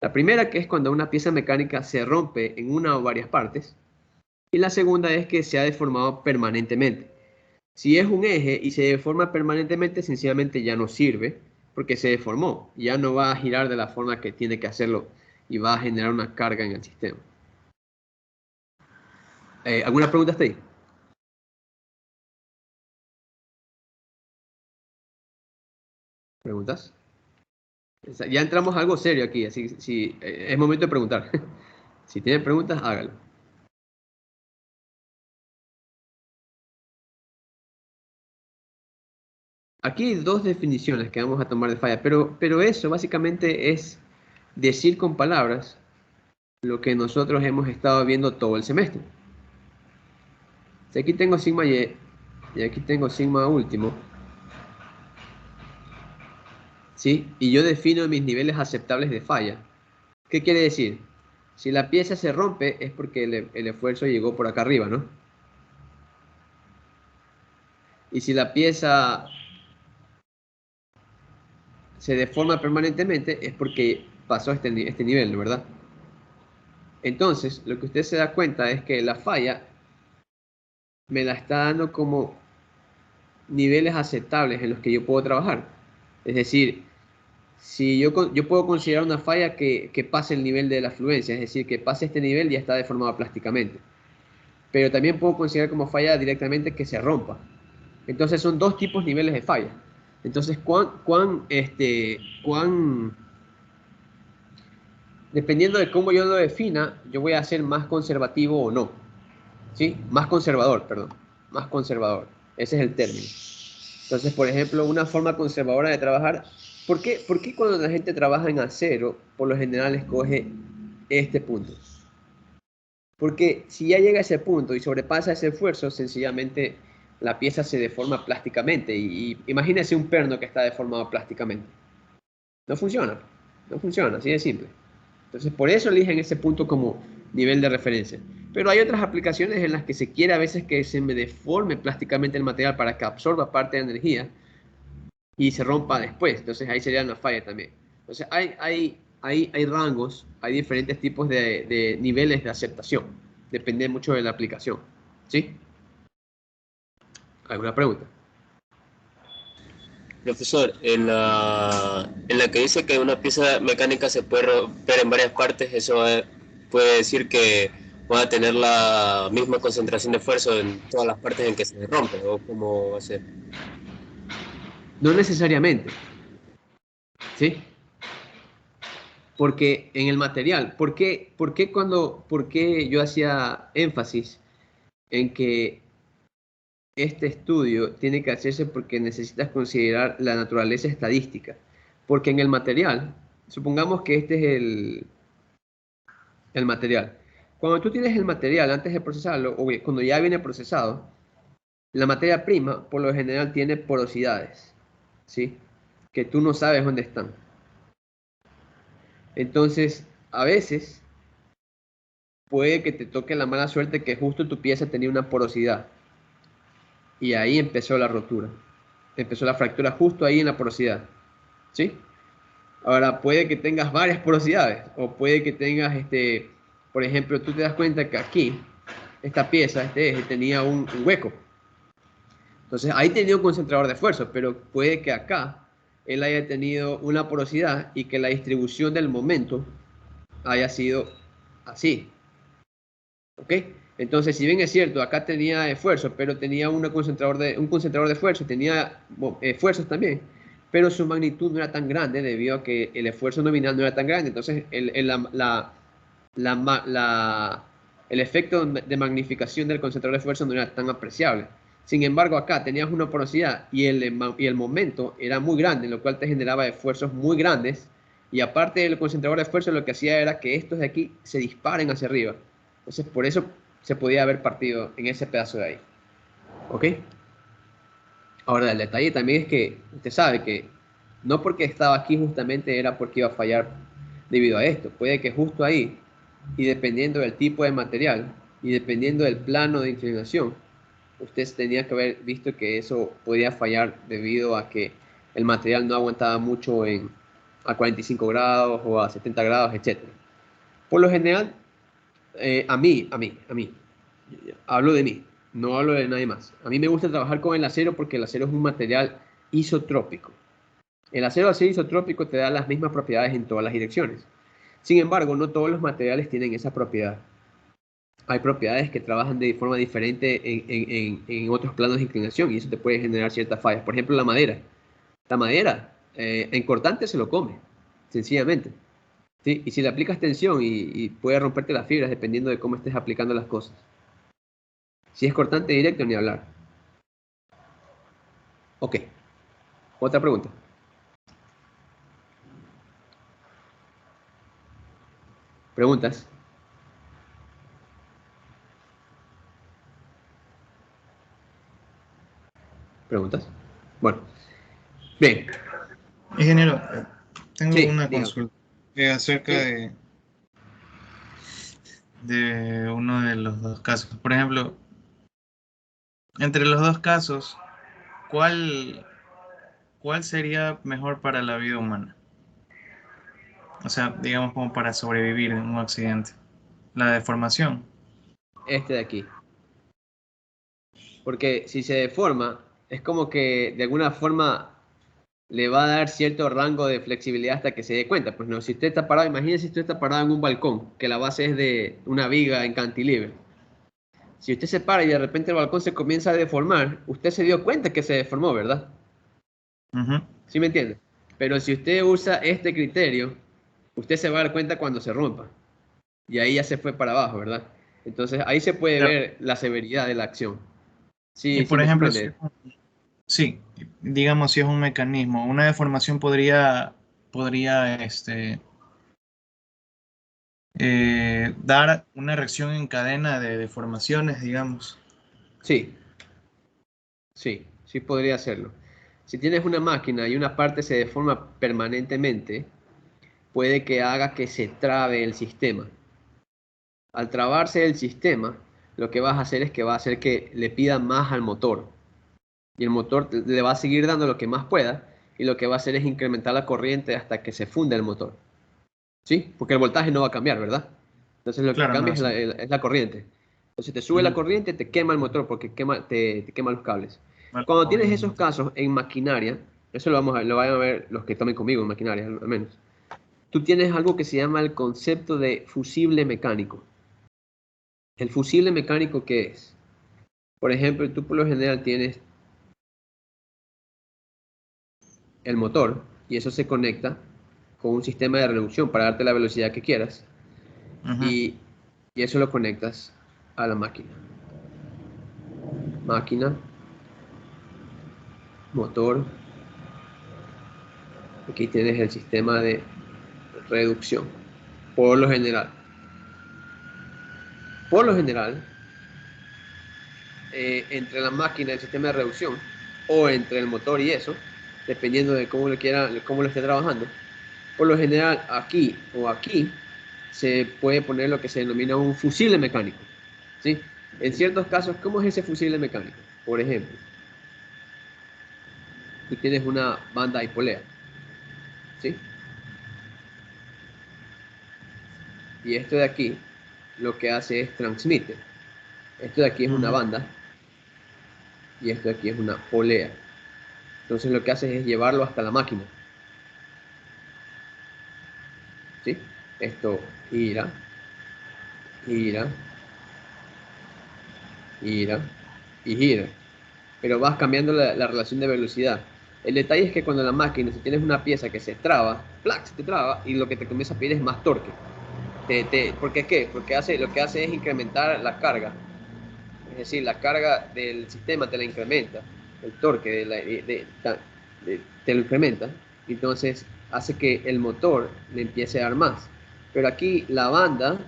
[SPEAKER 1] La primera, que es cuando una pieza mecánica se rompe en una o varias partes, y la segunda es que se ha deformado permanentemente. Si es un eje y se deforma permanentemente, sencillamente ya no sirve porque se deformó, ya no va a girar de la forma que tiene que hacerlo y va a generar una carga en el sistema. ¿Alguna pregunta hasta ahí? ¿Preguntas? Ya entramos a algo serio aquí, así que es momento de preguntar. Si tienen preguntas, hágalo. Aquí hay dos definiciones que vamos a tomar de falla, pero eso básicamente es decir con palabras lo que nosotros hemos estado viendo todo el semestre. Si aquí tengo sigma y aquí tengo sigma último, ¿sí? Y yo defino mis niveles aceptables de falla. ¿Qué quiere decir? Si la pieza se rompe es porque el esfuerzo llegó por acá arriba, ¿no? Y si la pieza se deforma permanentemente es porque pasó este nivel, ¿verdad? Entonces, lo que usted se da cuenta es que la falla me la está dando como niveles aceptables en los que yo puedo trabajar. Es decir, si yo puedo considerar una falla que pase el nivel de la fluencia, es decir, que pase este nivel y ya está deformada plásticamente. Pero también puedo considerar como falla directamente que se rompa. Entonces son dos tipos de niveles de falla. Entonces, dependiendo de cómo yo lo defina, yo voy a ser más conservativo o no. ¿Sí? Más conservador, perdón. Más conservador. Ese es el término. Entonces, por ejemplo, una forma conservadora de trabajar. ¿Por qué cuando la gente trabaja en acero, por lo general escoge este punto? Porque si ya llega a ese punto y sobrepasa ese esfuerzo, sencillamente la pieza se deforma plásticamente. Y imagínese un perno que está deformado plásticamente. No funciona. No funciona, así de simple. Entonces, por eso eligen ese punto como nivel de referencia. Pero hay otras aplicaciones en las que se quiere a veces que se me deforme plásticamente el material para que absorba parte de la energía y se rompa después. Entonces, ahí sería una falla también. Entonces, hay rangos, hay diferentes tipos de niveles de aceptación. Depende mucho de la aplicación. ¿Sí? ¿Alguna pregunta?
[SPEAKER 5] Profesor, en la que dice que una pieza mecánica se puede romper en varias partes, eso puede decir que va a tener la misma concentración de esfuerzo en todas las partes en que se rompe, o cómo va a ser.
[SPEAKER 1] No necesariamente. ¿Sí? Porque en el material, por qué yo hacía énfasis en que este estudio tiene que hacerse porque necesitas considerar la naturaleza estadística? Porque en el material, supongamos que este es el material. Cuando tú tienes el material antes de procesarlo, o cuando ya viene procesado, la materia prima por lo general tiene porosidades, ¿sí? Que tú no sabes dónde están. Entonces, a veces puede que te toque la mala suerte que justo tu pieza tenía una porosidad. Y ahí empezó la rotura. Empezó la fractura justo ahí en la porosidad. ¿Sí? Ahora, puede que tengas varias porosidades. O puede que tengas, por ejemplo, tú te das cuenta que aquí, esta pieza, este eje, tenía un hueco. Entonces, ahí tenía un concentrador de esfuerzo, pero puede que acá él haya tenido una porosidad y que la distribución del momento haya sido así. ¿Ok? Entonces, si bien es cierto, acá tenía esfuerzo, pero tenía un concentrador de esfuerzo, tenía esfuerzos también, pero su magnitud no era tan grande debido a que el esfuerzo nominal no era tan grande. Entonces, el efecto de magnificación del concentrador de esfuerzo no era tan apreciable. Sin embargo, acá tenías una porosidad y el momento era muy grande, lo cual te generaba esfuerzos muy grandes. Y aparte del concentrador de esfuerzo, lo que hacía era que estos de aquí se disparen hacia arriba. Entonces, por eso se podía haber partido en ese pedazo de ahí. ¿Ok? Ahora, el detalle también es que usted sabe que no porque estaba aquí justamente era porque iba a fallar debido a esto. Puede que justo ahí, y dependiendo del tipo de material, y dependiendo del plano de inclinación, usted tenía que haber visto que eso podía fallar debido a que el material no aguantaba mucho a 45 grados o a 70 grados, etc. Por lo general, a mí, hablo de mí, no hablo de nadie más. A mí me gusta trabajar con el acero porque el acero es un material isotrópico. El acero al ser isotrópico te da las mismas propiedades en todas las direcciones. Sin embargo, no todos los materiales tienen esa propiedad. Hay propiedades que trabajan de forma diferente en otros planos de inclinación y eso te puede generar ciertas fallas. Por ejemplo, la madera. La madera, en cortante se lo come, sencillamente. ¿Sí? Y si le aplicas tensión y puede romperte las fibras dependiendo de cómo estés aplicando las cosas. Si es cortante directo, ni hablar. Ok. Otra pregunta. ¿Preguntas? ¿Preguntas? Bueno. Bien.
[SPEAKER 2] Ingeniero, tengo
[SPEAKER 1] Sí,
[SPEAKER 2] una
[SPEAKER 1] dígame.
[SPEAKER 2] consulta acerca
[SPEAKER 1] Sí.
[SPEAKER 2] de uno de los dos casos. Por ejemplo, entre los dos casos, ¿cuál sería mejor para la vida humana? O sea, digamos como para sobrevivir en un accidente. La deformación.
[SPEAKER 1] Este de aquí. Porque si se deforma, es como que de alguna forma le va a dar cierto rango de flexibilidad hasta que se dé cuenta. Pues no, si usted está parado, imagínese si usted está parado en un balcón, que la base es de una viga en cantilever. Si usted se para y de repente el balcón se comienza a deformar, usted se dio cuenta que se deformó, ¿verdad?
[SPEAKER 2] Ujú.
[SPEAKER 1] ¿Sí me entiende? Pero si usted usa este criterio, usted se va a dar cuenta cuando se rompa. Y ahí ya se fue para abajo, ¿verdad? Entonces ahí se puede
[SPEAKER 2] Claro.
[SPEAKER 1] ver la severidad de la acción.
[SPEAKER 2] Y
[SPEAKER 1] Sí, sí
[SPEAKER 2] por
[SPEAKER 1] me
[SPEAKER 2] ejemplo,
[SPEAKER 1] comprende.
[SPEAKER 2] sí, digamos si es un mecanismo, una deformación podría dar una reacción en cadena de deformaciones, digamos.
[SPEAKER 1] Sí, sí podría hacerlo. Si tienes una máquina y una parte se deforma permanentemente, puede que haga que se trabe el sistema. Al trabarse el sistema, lo que vas a hacer es que va a hacer que le pida más al motor. Y el motor le va a seguir dando lo que más pueda y lo que va a hacer es incrementar la corriente hasta que se funda el motor. ¿Sí? Porque el voltaje no va a cambiar, ¿verdad? Entonces lo que
[SPEAKER 2] Claro,
[SPEAKER 1] cambia
[SPEAKER 2] no,
[SPEAKER 1] es
[SPEAKER 2] sí.
[SPEAKER 1] es la corriente. Entonces te sube la
[SPEAKER 2] Ujú.
[SPEAKER 1] corriente, te quema el motor porque te quema los cables.
[SPEAKER 2] Vale,
[SPEAKER 1] Cuando tienes esos
[SPEAKER 2] obviamente.
[SPEAKER 1] casos en maquinaria, eso lo van a ver los que tomen conmigo en maquinaria, al menos. Tú tienes algo que se llama el concepto de fusible mecánico. ¿El fusible mecánico qué es? Por ejemplo, tú por lo general tienes el motor y eso se conecta con un sistema de reducción para darte la velocidad que quieras
[SPEAKER 2] Ujú.
[SPEAKER 1] y, y eso lo conectas a la máquina. Máquina, motor, aquí tienes el sistema de reducción. Por lo general, por lo general, entre la máquina y el sistema de reducción o entre el motor y eso, dependiendo de cómo lo quiera, cómo lo esté trabajando, por lo general aquí o aquí se puede poner lo que se denomina un fusible mecánico, ¿sí? En ciertos casos, ¿cómo es ese fusible mecánico? Por ejemplo, tú tienes una banda dipolea, ¿sí? Y esto de aquí lo que hace es transmite. Esto de aquí es una
[SPEAKER 2] Ujú.
[SPEAKER 1] banda y esto de aquí es una polea. Entonces lo que hace es llevarlo hasta la máquina, ¿sí? Esto gira, gira, gira y gira. Pero vas cambiando la relación de velocidad. El detalle es que cuando la máquina, si tienes una pieza que se traba, ¡plac!, se te traba y lo que te comienza a pedir es más torque. ¿Por qué qué? Porque lo que hace es incrementar la carga. Es decir, la carga del sistema te la incrementa. El torque te lo incrementa. Entonces hace que el motor le empiece a dar más. Pero aquí la banda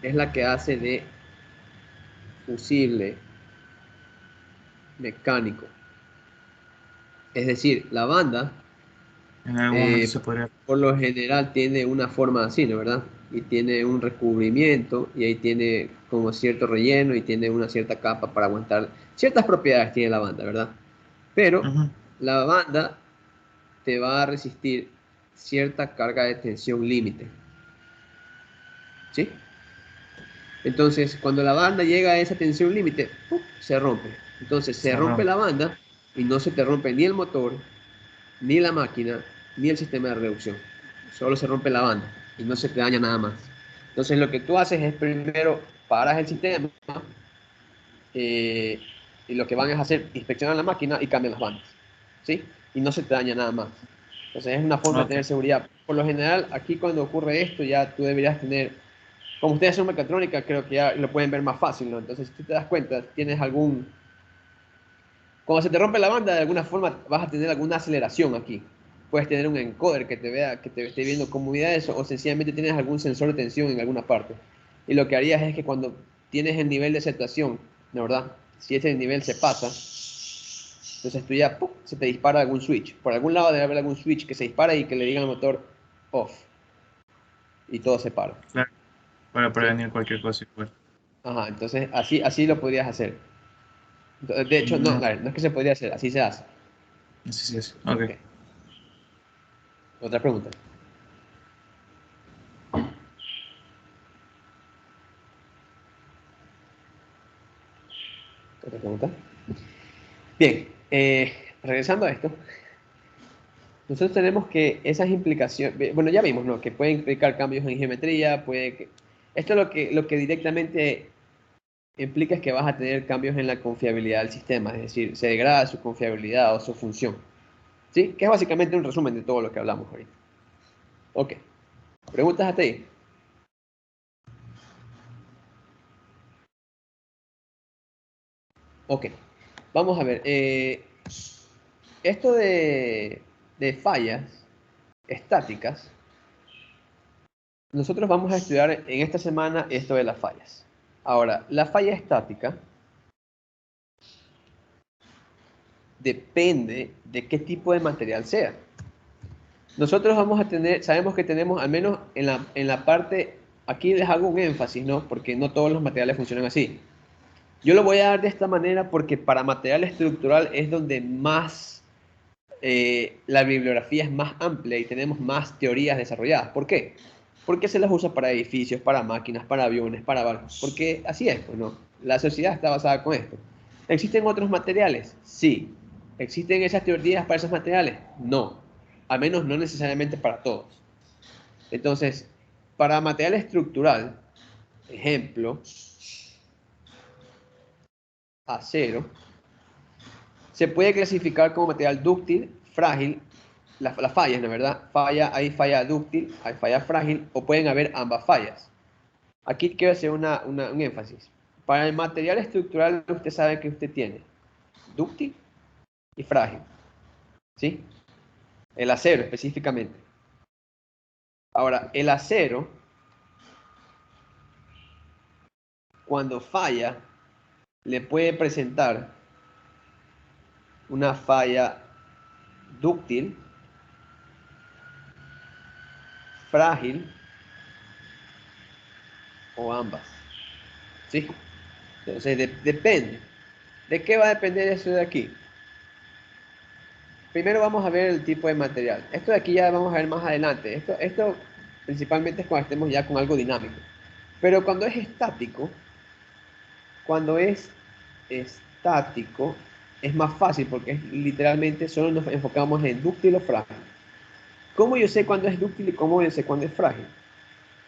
[SPEAKER 1] es la que hace de fusible mecánico. Es decir, la banda
[SPEAKER 2] En algún momento
[SPEAKER 1] eh,
[SPEAKER 2] se podría.
[SPEAKER 1] por lo general tiene una forma así, ¿no? ¿Verdad? Y tiene un recubrimiento y ahí tiene como cierto relleno y tiene una cierta capa para aguantar. Ciertas propiedades tiene la banda, ¿verdad? Pero
[SPEAKER 2] Ujú.
[SPEAKER 1] la banda te va a resistir cierta carga de tensión límite, ¿sí? Entonces, cuando la banda llega a esa tensión límite, ¡pum!, se rompe. Entonces, se
[SPEAKER 2] Se
[SPEAKER 1] rompe
[SPEAKER 2] rompe.
[SPEAKER 1] la banda y no se te rompe ni el motor, ni la máquina, ni el sistema de reducción. Solo se rompe la banda y no se te daña nada más. Entonces, lo que tú haces es primero paras el sistema eh, y lo que van a hacer, inspeccionar la máquina y cambian las bandas, ¿sí? Y no se te daña nada más. Entonces, es una forma de
[SPEAKER 2] Ok.
[SPEAKER 1] tener seguridad. Por lo general, aquí cuando ocurre esto, ya tú deberías tener, como ustedes son mecatrónica, creo que ya lo pueden ver más fácil, ¿no? Entonces, si tú te das cuenta, tienes algún, cuando se te rompe la banda, de alguna forma vas a tener alguna aceleración aquí. Puedes tener un encoder que te vea, que te esté viendo cómo mide eso, o sencillamente tienes algún sensor de tensión en alguna parte. Y lo que harías es que cuando tienes el nivel de saturación, ¿de verdad? Si ese nivel se pasa, entonces tú ya, ¡pum!, se te dispara algún switch. Por algún lado debe haber algún switch que se dispara y que le diga al motor off. Y todo se para.
[SPEAKER 2] Claro. Para
[SPEAKER 1] ¿Sí?
[SPEAKER 2] prevenir cualquier cosa igual.
[SPEAKER 1] Ajá, entonces así lo podrías hacer. De hecho, no,
[SPEAKER 2] No,
[SPEAKER 1] a ver, no es que se podría hacer, así se hace.
[SPEAKER 2] así sí es. Ok.
[SPEAKER 1] Ok. Otra pregunta. Otra pregunta. Bien, regresando a esto, nosotros tenemos que esas implicaciones, bueno, ya vimos, ¿no? Que puede implicar cambios en geometría, esto lo que directamente implica es que vas a tener cambios en la confiabilidad del sistema, es decir, se degrada su confiabilidad o su función, ¿sí? Que es básicamente un resumen de todo lo que hablamos ahorita. Ok, preguntas hasta ahí. Ok, vamos a ver, esto de fallas estáticas. Nosotros vamos a estudiar en esta semana esto de las fallas. Ahora, la falla estática depende de qué tipo de material sea. Nosotros vamos a tener, sabemos que tenemos, al menos en la parte, aquí les hago un énfasis, ¿no? Porque no todos los materiales funcionan así. Yo lo voy a dar de esta manera porque para material estructural es donde más, la bibliografía es más amplia y tenemos más teorías desarrolladas. ¿Por qué? Porque se las usa para edificios, para máquinas, para aviones, para barcos. Porque así es, pues, ¿no? La sociedad está basada con esto. ¿Existen otros materiales? Sí. ¿Existen esas teorías para esos materiales? No. Al menos no necesariamente para todos. Entonces, para material estructural, ejemplo, acero, se puede clasificar como material dúctil, frágil, las fallas, ¿no? ¿Verdad? Hay falla dúctil, hay falla frágil, o pueden haber ambas fallas. Aquí quiero hacer un énfasis. Para el material estructural, usted sabe que usted tiene dúctil y frágil, ¿sí? El acero específicamente. Ahora, el acero, cuando falla, le puede presentar una falla dúctil, frágil o ambas. ¿Sí? Entonces, depende. ¿De qué va a depender eso de aquí? Primero vamos a ver el tipo de material. Esto de aquí ya vamos a ver más adelante. Esto principalmente es cuando estemos ya con algo dinámico. Pero cuando es estático, es más fácil porque literalmente solo nos enfocamos en dúctil o frágil. ¿Cómo yo sé cuándo es dúctil y cómo yo sé cuándo es frágil?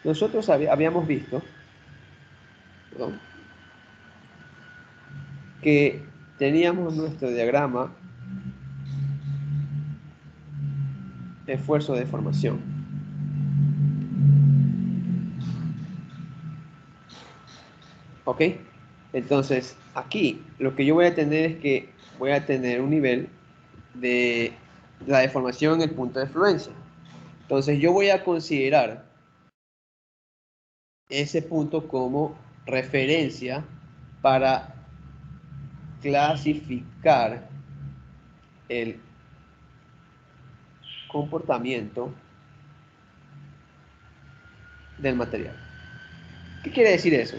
[SPEAKER 1] Nosotros habíamos visto, perdón, que teníamos nuestro diagrama de esfuerzo de deformación. ¿Ok? Entonces, aquí lo que yo voy a tener es que voy a tener un nivel de la deformación en el punto de fluencia. Entonces, yo voy a considerar ese punto como referencia para clasificar el comportamiento del material. ¿Qué quiere decir eso?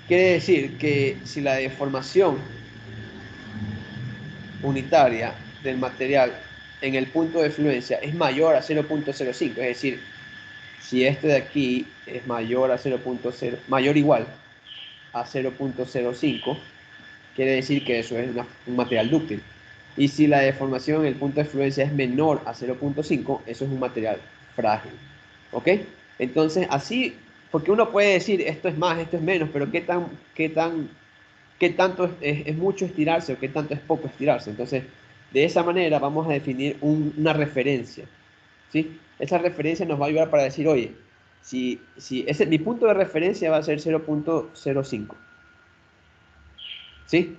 [SPEAKER 1] Quiere decir que si la deformación unitaria del material en el punto de fluencia es mayor a 0.05, es decir, si esto de aquí es mayor a 0.0, mayor o igual a 0.05, quiere decir que eso es un material dúctil. Y si la deformación en el punto de fluencia es menor a 0.5, eso es un material frágil. ¿Ok? Entonces, así, porque uno puede decir esto es más, esto es menos, pero qué tanto es mucho estirarse o qué tanto es poco estirarse? Entonces, de esa manera vamos a definir una referencia. ¿Sí? Esa referencia nos va a ayudar para decir, oye, si mi punto de referencia va a ser 0.05. ¿Sí?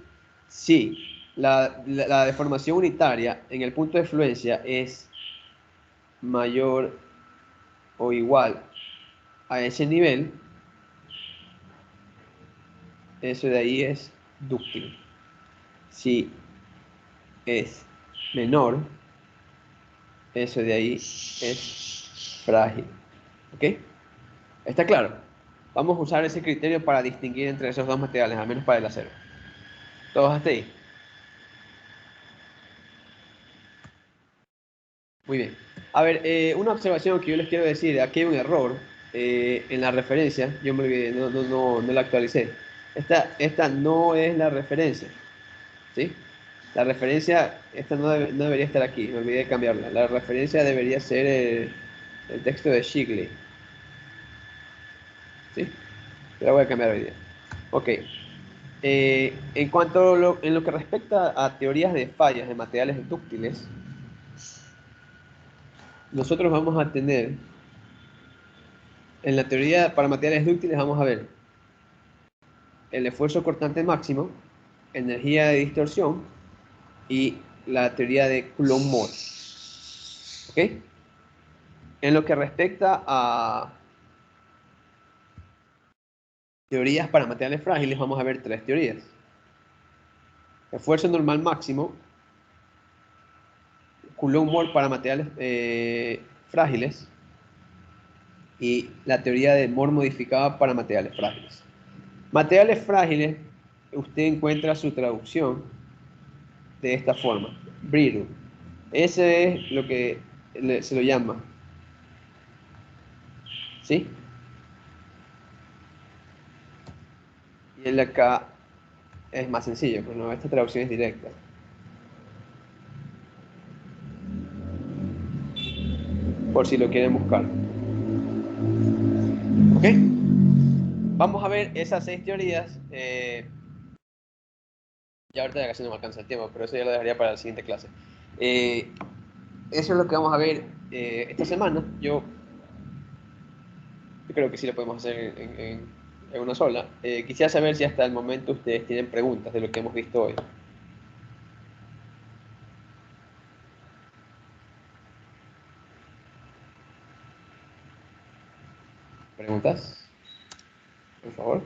[SPEAKER 1] Si la deformación unitaria en el punto de fluencia es mayor o igual a ese nivel, eso de ahí es dúctil. Si es menor, eso de ahí es frágil. ¿Ok? ¿Está claro? Vamos a usar ese criterio para distinguir entre esos dos materiales, al menos para el acero. ¿Todos hasta ahí? Muy bien. A ver, una observación que yo les quiero decir, aquí hay un error en la referencia, yo me olvidé, no la actualicé. Esta no es la referencia, ¿sí? La referencia, esta no debería estar aquí, me olvidé de cambiarla. La referencia debería ser el texto de Shigley, ¿sí? Yo la voy a cambiar hoy día. Ok. En cuanto en lo que respecta a teorías de fallas de materiales dúctiles, nosotros vamos a tener, en la teoría para materiales dúctiles vamos a ver el esfuerzo cortante máximo, energía de distorsión y la teoría de Coulomb-Moore. ¿Ok? En lo que respecta a teorías para materiales frágiles, vamos a ver tres teorías. Esfuerzo normal máximo, Coulomb-Moore para materiales frágiles y la teoría de Moore modificada para materiales frágiles. Materiales frágiles, usted encuentra su traducción de esta forma, brittle. Ese es lo que se lo llama, ¿sí? Y el de acá es más sencillo, pues no, esta traducción es directa. Por si lo quieren buscar. ¿Ok? Vamos a ver esas 6 teorías. Ya ahorita ya casi no me alcanza el tiempo, pero eso ya lo dejaría para la siguiente clase. Eso es lo que vamos a ver esta semana. Yo creo que sí lo podemos hacer en una sola. Quisiera saber si hasta el momento ustedes tienen preguntas de lo que hemos visto hoy. ¿Preguntas? Por favor.